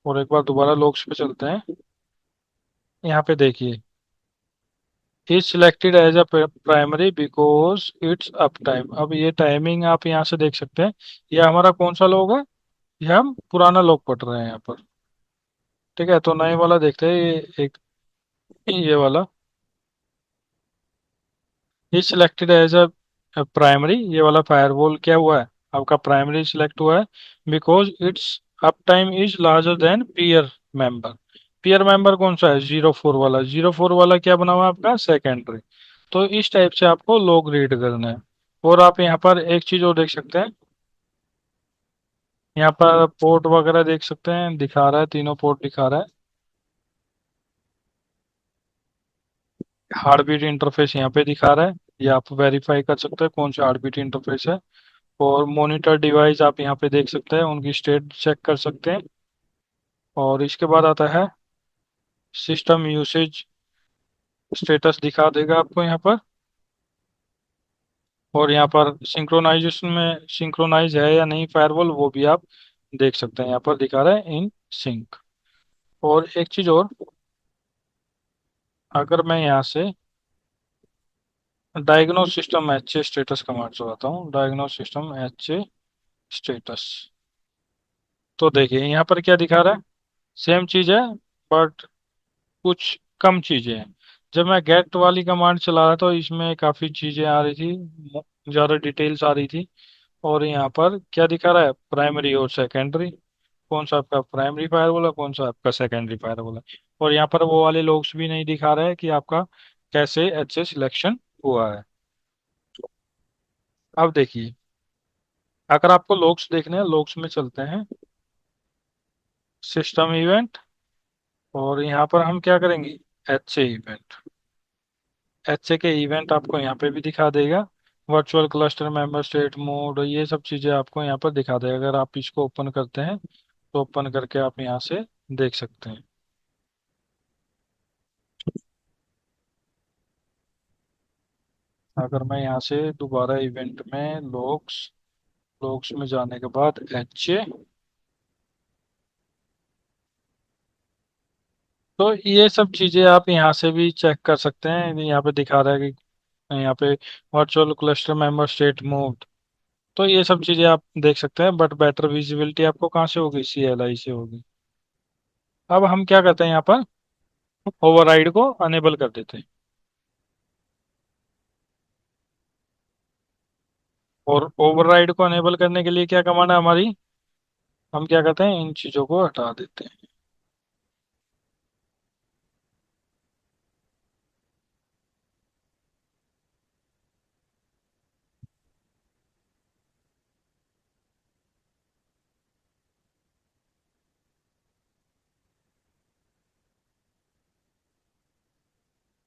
और एक बार दोबारा लॉग्स पे चलते हैं। यहाँ पे देखिए, is selected as a primary because it's uptime. अब ये टाइमिंग आप यहाँ से देख सकते हैं। ये हमारा कौन सा लॉग है, ये हम पुराना लॉग पढ़ रहे हैं यहाँ पर। ठीक है, तो नए वाला देखते हैं, ये एक, ये वाला, ये सिलेक्टेड एज अ प्राइमरी। ये वाला फायरवॉल क्या हुआ है, आपका प्राइमरी सिलेक्ट हुआ है, because it's uptime is larger than peer member. Peer member कौन सा है, 04 वाला। 04 वाला क्या बना हुआ है आपका, सेकेंडरी। तो इस टाइप से आपको लॉग रीड करना है। और आप यहाँ पर एक चीज और देख सकते हैं, यहाँ पर पोर्ट वगैरह देख सकते हैं, दिखा रहा है, तीनों पोर्ट दिखा रहा है। हार्टबीट इंटरफेस यहाँ पे दिखा रहा है, ये आप वेरीफाई कर सकते हैं कौन सा हार्टबीट इंटरफेस है। और मॉनिटर डिवाइस आप यहाँ पे देख सकते हैं, उनकी स्टेट चेक कर सकते हैं। और इसके बाद आता है सिस्टम यूसेज स्टेटस, दिखा देगा आपको यहाँ पर। और यहाँ पर सिंक्रोनाइजेशन में सिंक्रोनाइज है या नहीं फायरवॉल, वो भी आप देख सकते हैं, यहाँ पर दिखा रहा है इन सिंक। और एक चीज और, अगर मैं यहाँ से diagnose system H status command चलाता हूँ, डायग्नोस सिस्टम एच स्टेटस, तो देखिए यहाँ पर क्या दिखा रहा है, सेम चीज है, बट कुछ कम चीजें हैं। जब मैं गेट वाली कमांड चला रहा था तो इसमें काफी चीजें आ रही थी, ज्यादा डिटेल्स आ रही थी। और यहाँ पर क्या दिखा रहा है, प्राइमरी और सेकेंडरी, कौन सा आपका प्राइमरी फायरवॉल है, कौन सा आपका सेकेंडरी फायरवॉल है। और यहाँ पर वो वाले लोग्स भी नहीं दिखा रहा है कि आपका कैसे एच सिलेक्शन हुआ है। अब देखिए, अगर आपको लोग्स देखने हैं, लोग्स में चलते हैं, सिस्टम इवेंट, और यहाँ पर हम क्या करेंगे, एच इवेंट। एच के इवेंट आपको यहाँ पे भी दिखा देगा, virtual cluster member state mode, ये सब चीजें आपको यहाँ पर दिखा देगा। अगर आप इसको ओपन करते हैं तो ओपन करके आप यहाँ से देख सकते हैं। अगर मैं यहाँ से दोबारा इवेंट में लॉग्स, लॉग्स में जाने के बाद एच, तो ये सब चीजें आप यहाँ से भी चेक कर सकते हैं। यहाँ पे दिखा रहा है कि यहाँ पे virtual cluster member state moved, तो ये सब चीजें आप देख सकते हैं। बट बेटर विजिबिलिटी आपको कहाँ से होगी, CLI से होगी। अब हम क्या करते हैं, यहाँ पर ओवरराइड को अनेबल कर देते हैं। और ओवरराइड को अनेबल करने के लिए क्या कमांड है हमारी, हम क्या करते हैं, इन चीजों को हटा देते हैं।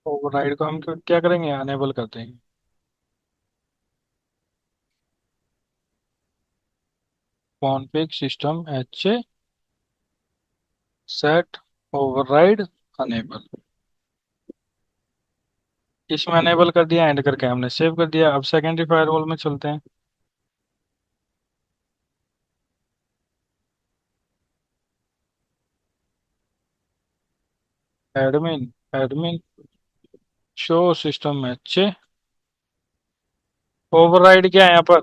ओवरराइड को हम क्या करेंगे, अनेबल कर देंगे। Config system H set override enable, इसमें अनेबल कर दिया, एंड करके हमने सेव कर दिया। अब सेकेंडरी फायरवॉल में चलते हैं। Admin, admin show system H, override क्या है यहाँ पर,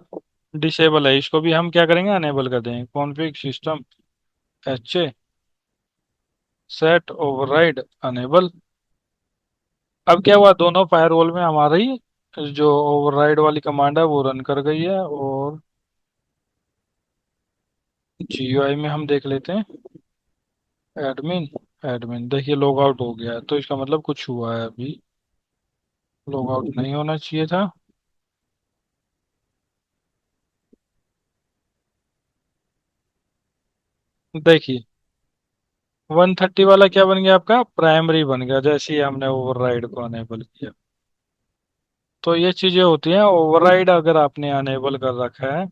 डिसेबल है, इसको भी हम क्या करेंगे, अनेबल कर देंगे। Config system H set override enable. अब क्या हुआ, दोनों फायरवॉल में हमारी जो ओवरराइड वाली कमांड है वो रन कर गई है। और GUI में हम देख लेते हैं, एडमिन, एडमिन देखिए लॉग आउट हो गया है, तो इसका मतलब कुछ हुआ है अभी, लॉग आउट नहीं होना चाहिए था। देखिए 130 वाला क्या बन गया, आपका प्राइमरी बन गया, जैसे ही हमने ओवरराइड को अनेबल किया। तो ये चीजें होती हैं, ओवरराइड अगर आपने अनेबल कर रखा है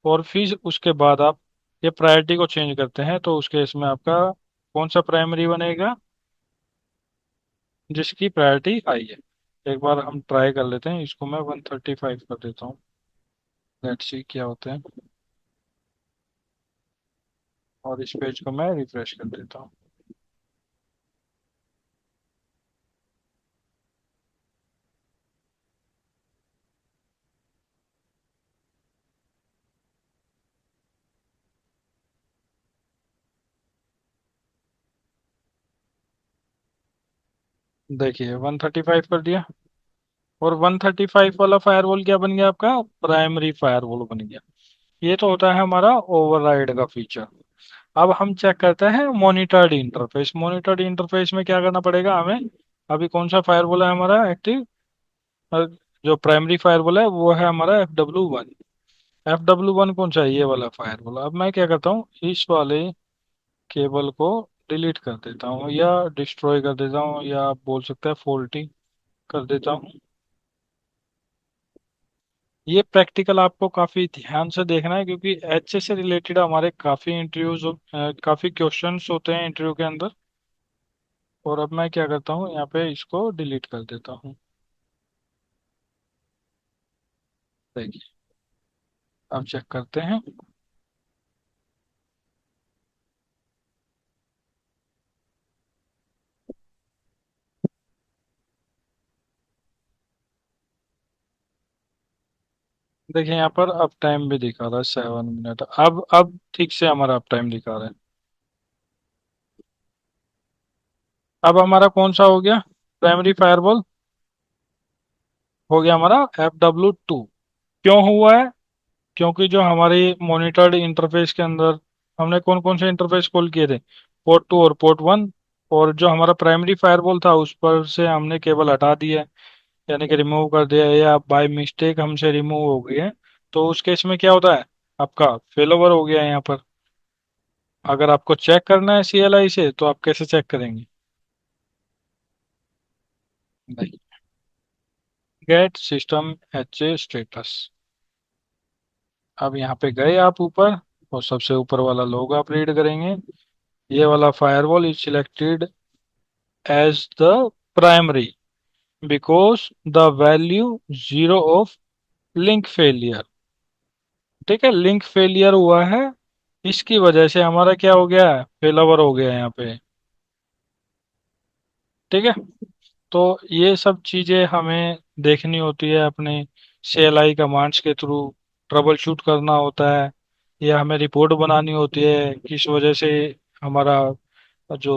और फिर उसके बाद आप ये प्रायोरिटी को चेंज करते हैं, तो उस केस में आपका कौन सा प्राइमरी बनेगा, जिसकी प्रायोरिटी हाई है। एक बार हम ट्राई कर लेते हैं, इसको मैं 135 कर देता हूँ, लेट्स सी क्या होता है। और इस पेज को मैं रिफ्रेश कर देता हूँ। देखिए 135 कर दिया, और 135 वाला फायरवॉल क्या बन गया, आपका प्राइमरी फायरवॉल बन गया। ये तो होता है हमारा ओवरराइड का फीचर। अब हम चेक करते हैं मॉनिटर्ड इंटरफेस। मॉनिटर्ड इंटरफेस में क्या करना पड़ेगा हमें, अभी कौन सा फायरवॉल है हमारा एक्टिव, जो प्राइमरी फायरवॉल है वो है हमारा FW1। FW1 कौन सा है, ये वाला फायरवॉल। अब मैं क्या करता हूँ, इस वाले केबल को डिलीट कर देता हूँ, या डिस्ट्रॉय कर देता हूँ, या आप बोल सकते हैं फॉल्टी कर देता हूँ। ये प्रैक्टिकल आपको काफी ध्यान से देखना है, क्योंकि एच से रिलेटेड हमारे काफी इंटरव्यूज, काफी क्वेश्चंस होते हैं इंटरव्यू के अंदर। और अब मैं क्या करता हूँ, यहाँ पे इसको डिलीट कर देता हूँ। देखिए, अब चेक करते हैं। देखिए यहाँ पर अप टाइम भी दिखा रहा है 7 मिनट। अब ठीक से हमारा अप टाइम दिखा रहा है। अब हमारा कौन सा हो गया, प्राइमरी फायरवॉल हो गया हमारा FW2। क्यों हुआ है? क्योंकि जो हमारी मॉनिटर्ड इंटरफेस के अंदर हमने कौन कौन से इंटरफेस कॉल किए थे, पोर्ट 2 और पोर्ट 1, और जो हमारा प्राइमरी फायरवॉल था उस पर से हमने केबल हटा दिया है, यानी कि रिमूव कर दिया है, या बाय मिस्टेक हमसे रिमूव हो गई है। तो उस केस में क्या होता है, आपका फेल ओवर हो गया है यहाँ पर। अगर आपको चेक करना है CLI से तो आप कैसे चेक करेंगे? Get system HA status. अब यहाँ पे गए आप ऊपर, और सबसे ऊपर वाला लोग आप रीड करेंगे। ये वाला firewall is selected as the primary because the value zero of link failure. ठीक है, लिंक फेलियर हुआ है, इसकी वजह से हमारा क्या हो गया है, फेल ओवर हो गया है यहाँ पे। ठीक है, तो ये सब चीजें हमें देखनी होती है अपने CLI कमांड्स के थ्रू, ट्रबल शूट करना होता है, या हमें रिपोर्ट बनानी होती है किस वजह से हमारा जो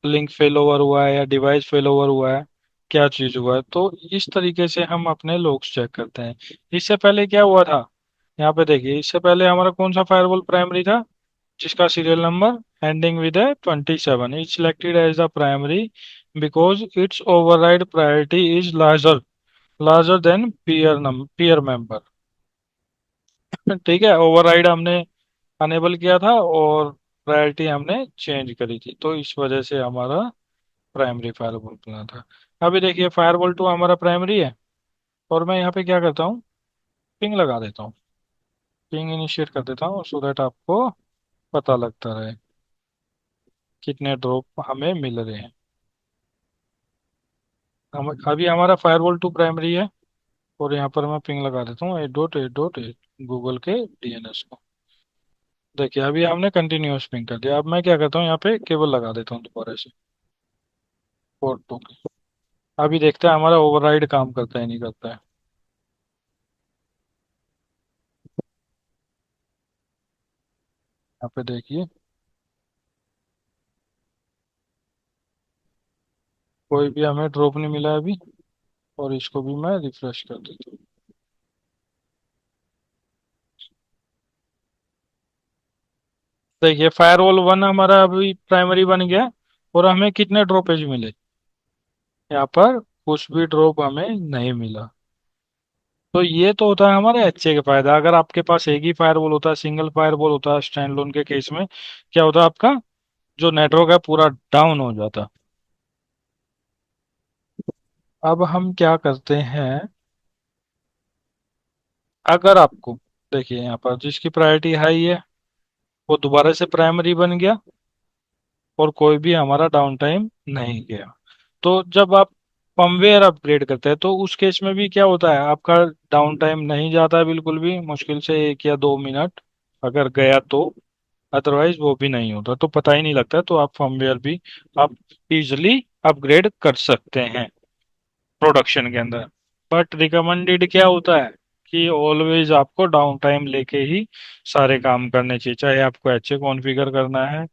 लिंक फेल ओवर हुआ है या डिवाइस फेल ओवर हुआ है, क्या चीज हुआ है। तो इस तरीके से हम अपने लॉग्स चेक करते हैं। इससे पहले क्या हुआ था, यहाँ पे देखिए, इससे पहले हमारा कौन सा फायरवॉल प्राइमरी था, जिसका serial number ending with 27 is selected as the primary because it's override priority is larger than peer member. ठीक है, ओवरराइड हमने अनेबल किया था और प्रायोरिटी हमने चेंज करी थी, तो इस वजह से हमारा प्राइमरी फायरवॉल बना था। अभी देखिए, फायरवॉल 2 हमारा प्राइमरी है, और मैं यहाँ पे क्या करता हूँ, पिंग लगा देता हूँ, पिंग इनिशिएट कर देता हूँ सो दैट आपको पता लगता रहे कितने ड्रॉप हमें मिल रहे हैं। हम अभी हमारा फायरवॉल 2 प्राइमरी है, और यहाँ पर मैं पिंग लगा देता हूँ 8.8.8 गूगल के DNS को। देखिए, अभी हमने कंटिन्यूअस पिंग कर दिया। अब मैं क्या करता हूँ, यहाँ पे केबल लगा देता हूँ दोबारा से पोर्ट 2 की। अभी देखते हैं हमारा ओवरराइड काम करता है नहीं करता है। यहाँ पे देखिए, कोई भी हमें ड्रॉप नहीं मिला है अभी, और इसको भी मैं रिफ्रेश कर देता हूँ। देखिए, फायरवॉल 1 हमारा अभी प्राइमरी बन गया, और हमें कितने ड्रॉपेज मिले, यहाँ पर कुछ भी ड्रॉप हमें नहीं मिला। तो ये तो होता है हमारे HA का फायदा। अगर आपके पास एक ही फायरवॉल होता है, सिंगल फायरवॉल होता है स्टैंड लोन के केस में, क्या होता है, आपका जो नेटवर्क है पूरा डाउन हो जाता। अब हम क्या करते हैं, अगर आपको, देखिए यहाँ पर जिसकी प्रायोरिटी हाई है वो दोबारा से प्राइमरी बन गया, और कोई भी हमारा डाउन टाइम नहीं गया। तो जब आप फर्मवेयर अपग्रेड करते हैं तो उस केस में भी क्या होता है, आपका डाउन टाइम नहीं जाता है बिल्कुल भी, मुश्किल से 1 या 2 मिनट अगर गया तो, अदरवाइज वो भी नहीं होता, तो पता ही नहीं लगता। तो आप फर्मवेयर भी आप इजिली अपग्रेड कर सकते हैं प्रोडक्शन के अंदर। बट रिकमेंडेड क्या होता है कि ऑलवेज आपको डाउन टाइम लेके ही सारे काम करने चाहिए, चाहे आपको HA कॉन्फ़िगर करना है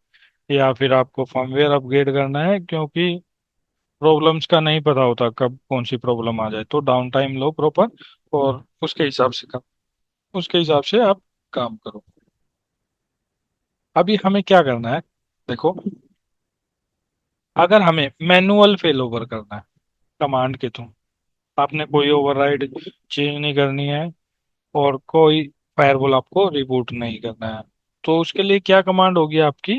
या फिर आपको फर्मवेयर अपग्रेड करना है, क्योंकि प्रॉब्लम्स का नहीं पता होता कब कौन सी प्रॉब्लम आ जाए। तो डाउन टाइम लो प्रॉपर, और उसके हिसाब से आप काम करो। अभी हमें क्या करना है, देखो, अगर हमें मैनुअल फेल ओवर करना है कमांड के थ्रू, आपने कोई ओवरराइड चेंज नहीं करनी है, और कोई फायरवॉल आपको रिबूट नहीं करना है, तो उसके लिए क्या कमांड होगी आपकी,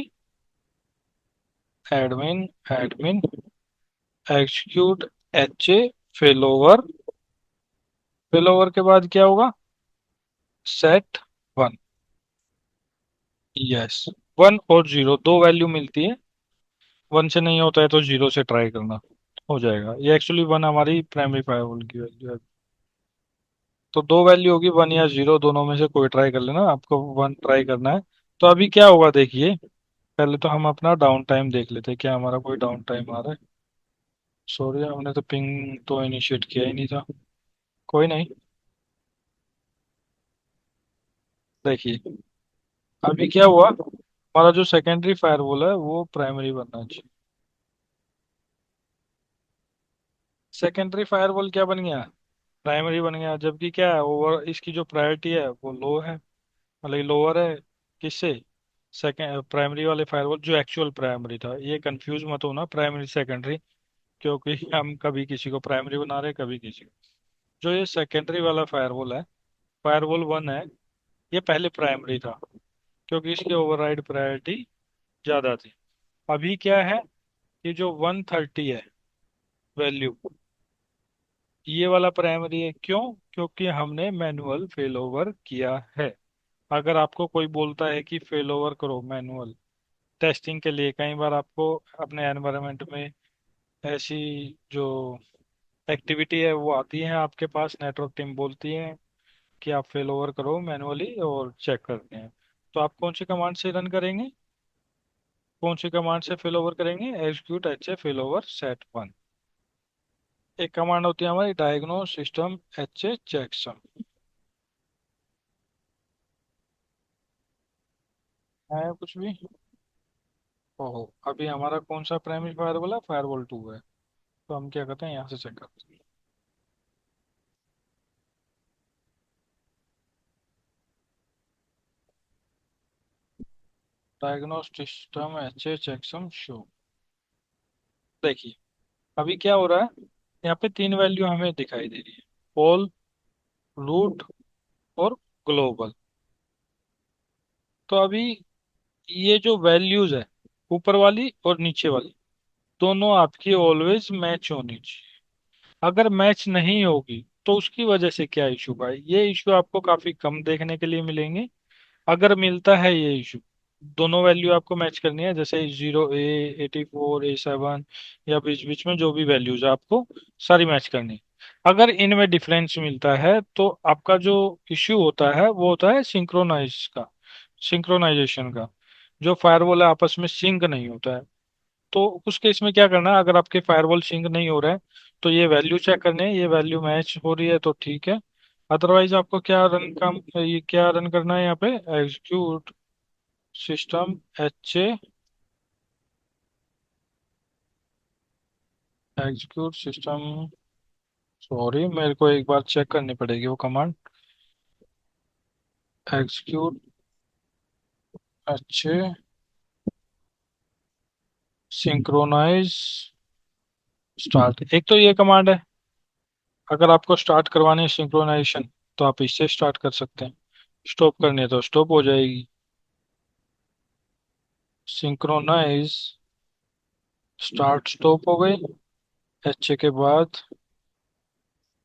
admin admin execute HA fail over के बाद क्या होगा, set 1। यस, 1 और 0 दो वैल्यू मिलती है, 1 से नहीं होता है तो 0 से ट्राई करना, हो जाएगा। ये एक्चुअली 1 हमारी प्राइमरी फायरवॉल की वैल्यू है। तो दो वैल्यू होगी, 1 या 0, दोनों में से कोई ट्राई कर लेना, आपको 1 ट्राई करना है। तो अभी क्या होगा देखिए, पहले तो हम अपना डाउन टाइम देख लेते हैं, क्या हमारा कोई डाउन टाइम आ रहा है। सॉरी, हमने तो पिंग तो इनिशिएट किया ही नहीं था। कोई नहीं, देखिए अभी क्या हुआ, हमारा जो सेकेंडरी फायरवॉल है वो प्राइमरी बनना चाहिए। सेकेंडरी फायरवॉल क्या बन गया, प्राइमरी बन गया, जबकि क्या है ओवर इसकी जो प्रायोरिटी है वो लो है, मतलब लोअर है किससे, सेकेंड प्राइमरी वाले फायरवॉल जो एक्चुअल प्राइमरी था। ये कंफ्यूज मत होना प्राइमरी सेकेंडरी, क्योंकि हम कभी किसी को प्राइमरी बना रहे हैं कभी किसी को। जो ये सेकेंडरी वाला फायरवॉल है, फायरवॉल वन है, ये पहले प्राइमरी था, क्योंकि इसकी ओवरराइड प्रायोरिटी ज्यादा थी। अभी क्या है, ये जो 130 है वैल्यू, ये वाला प्राइमरी है। क्यों? क्योंकि हमने मैनुअल फेल ओवर किया है। अगर आपको कोई बोलता है कि फेल ओवर करो मैनुअल टेस्टिंग के लिए, कई बार आपको अपने एनवायरनमेंट में ऐसी जो एक्टिविटी है वो आती है आपके पास, नेटवर्क टीम बोलती है कि आप फेल ओवर करो मैनुअली और चेक करते हैं। तो आप कौन सी कमांड से रन करेंगे, कौन सी कमांड से फेल ओवर करेंगे, एग्जीक्यूट एच ए फेल ओवर सेट वन। एक कमांड होती है हमारी डायग्नोस सिस्टम एच ए चेकसम है कुछ भी। ओहो, अभी हमारा कौन सा प्राइमरी फायरवॉल है, फायरवॉल टू है। तो हम क्या करते हैं, यहाँ से चेक करते हैं। डायग्नोस सिस्टम एच ए चेकसम शो। देखिए अभी क्या हो रहा है, यहाँ पे तीन वैल्यू हमें दिखाई दे रही है, पोल, रूट और ग्लोबल। तो अभी ये जो वैल्यूज है, ऊपर वाली और नीचे वाली, दोनों आपकी ऑलवेज मैच होनी चाहिए। अगर मैच नहीं होगी तो उसकी वजह से क्या इशू भाई, ये इशू आपको काफी कम देखने के लिए मिलेंगे। अगर मिलता है ये इशू, दोनों वैल्यू आपको मैच करनी है, जैसे 0A84 A7 या बीच बीच में जो भी वैल्यूज है आपको सारी मैच करनी है। अगर इनमें डिफरेंस मिलता है तो आपका जो इश्यू होता है वो होता है सिंक्रोनाइज का, सिंक्रोनाइजेशन का। जो फायरवॉल है आपस में सिंक नहीं होता है। तो उस केस में क्या करना है, अगर आपके फायरवॉल सिंक नहीं हो रहा है तो ये वैल्यू चेक करने हैं, ये वैल्यू मैच हो रही है तो ठीक है। अदरवाइज आपको क्या रन काम, ये क्या रन करना है यहाँ पे, execute system H A, execute system, sorry मेरे को एक बार चेक करनी पड़ेगी वो command, execute H A synchronise start. एक तो ये कमांड है, अगर आपको स्टार्ट करवानी है सिंक्रोनाइजेशन तो आप इससे स्टार्ट कर सकते हैं, स्टॉप करनी है तो स्टॉप हो जाएगी। सिंक्रोनाइज स्टार्ट स्टॉप हो गई। एच ए के बाद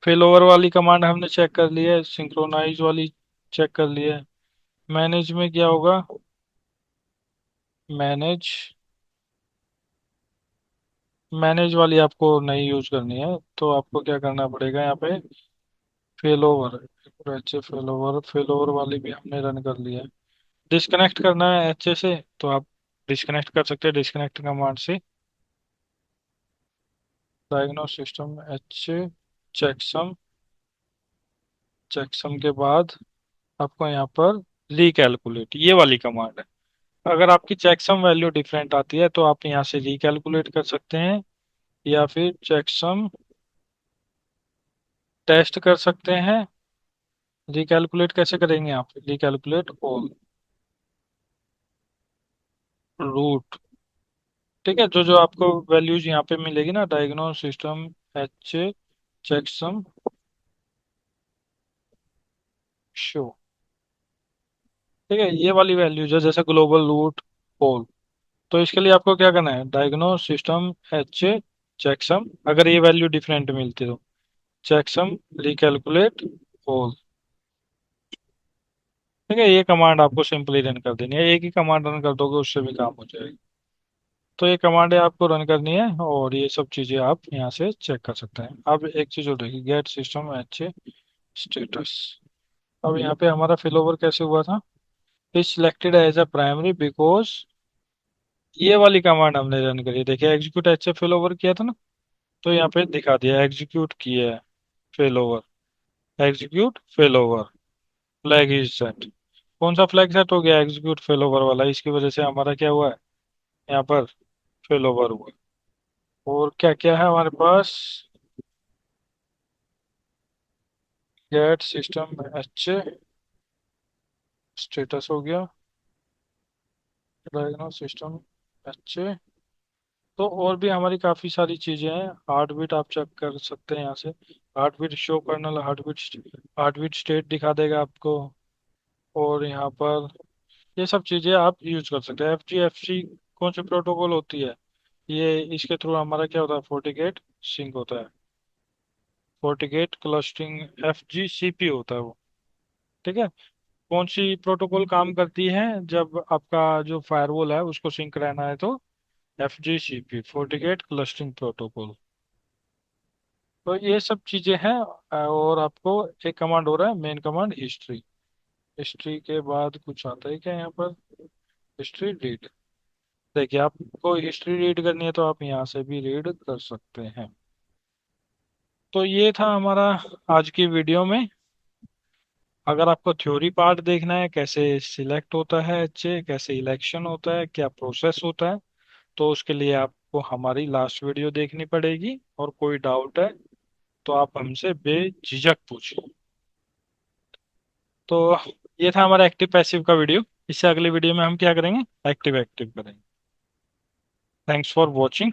फेल ओवर वाली कमांड हमने चेक कर ली है, सिंक्रोनाइज वाली चेक कर ली है। मैनेज में क्या होगा, मैनेज, मैनेज वाली आपको नहीं यूज करनी है, तो आपको क्या करना पड़ेगा यहाँ पे, fail over, H A fail over, fail over वाली भी हमने रन कर लिया है। डिस्कनेक्ट करना है एच ए से, तो आप डिस्कनेक्ट कर सकते हैं डिस्कनेक्ट कमांड से। डायग्नोस सिस्टम एच ए चेकसम, चेकसम के बाद आपको यहाँ पर रिकैलकुलेट ये वाली कमांड है। अगर आपकी चेकसम वैल्यू डिफरेंट आती है तो आप यहाँ से रिकैलकुलेट कर सकते हैं, या फिर चेकसम टेस्ट कर सकते हैं। रिकैलकुलेट कैसे करेंगे आप, रिकैलकुलेट ऑल रूट, ठीक है। जो जो आपको वैल्यूज यहाँ पे मिलेगी ना, diagnose system H checksum show, ठीक है। ये वाली वैल्यूज है जैसे ग्लोबल रूट ऑल। तो इसके लिए आपको क्या करना है, डायग्नोस सिस्टम एच चेकसम, अगर ये वैल्यू डिफरेंट मिलती तो चेकसम रिकैलकुलेट ऑल, ठीक है। ये कमांड आपको सिंपली रन कर देनी है, एक ही कमांड रन कर दोगे उससे भी काम हो जाएगा। तो ये कमांडें आपको रन करनी है और ये सब चीजें आप यहाँ से चेक कर सकते हैं। अब एक चीज और देखिए, गेट सिस्टम एच स्टेटस। अब यहाँ पे हमारा फिल ओवर कैसे हुआ था, is selected as a primary because, ये वाली कमांड हमने रन करी, देखिए एग्जीक्यूट एच से फिल ओवर किया था ना, तो यहाँ पे दिखा दिया एग्जीक्यूट किया है fail over, execute fail over, flag is set. कौन सा फ्लैग सेट हो गया, एग्जीक्यूट फेल ओवर वाला, इसकी वजह से हमारा क्या हुआ है, यहाँ पर फेल ओवर हुआ। और क्या क्या है हमारे पास, गेट सिस्टम एच स्टेटस हो गया, डायग्नोस सिस्टम एच। तो और भी हमारी काफ़ी सारी चीज़ें हैं। हार्ट बीट आप चेक कर सकते हैं यहाँ से। Heart beat show kernel, heart beat state दिखा देगा आपको। और यहाँ पर ये सब चीज़ें आप यूज कर सकते हैं। FGFC कौन सी प्रोटोकॉल होती है, ये इसके थ्रू हमारा क्या होता है, फोर्टिकेट सिंक होता है। फोर्टिकेट क्लस्टरिंग FGCP होता है वो। ठीक है। कौन सी प्रोटोकॉल काम करती है जब आपका जो फायरवॉल है उसको सिंक रहना है, तो FGCP, फोर्टिकेट क्लस्टरिंग प्रोटोकॉल। तो ये सब चीजें हैं। और आपको एक कमांड हो रहा है, मेन कमांड हिस्ट्री। हिस्ट्री के बाद कुछ आता है क्या यहाँ पर, हिस्ट्री रीड। देखिए, आपको हिस्ट्री रीड करनी है तो आप यहाँ से भी रीड कर सकते हैं। तो ये था हमारा आज की वीडियो में। अगर आपको थ्योरी पार्ट देखना है, कैसे सिलेक्ट होता है एचए, कैसे इलेक्शन होता है, क्या प्रोसेस होता है, तो उसके लिए आपको हमारी लास्ट वीडियो देखनी पड़ेगी। और कोई डाउट है तो आप हमसे बेझिझक पूछिए। तो ये था हमारा एक्टिव पैसिव का वीडियो। इससे अगली वीडियो में हम क्या करेंगे, एक्टिव एक्टिव करेंगे। Thanks for watching.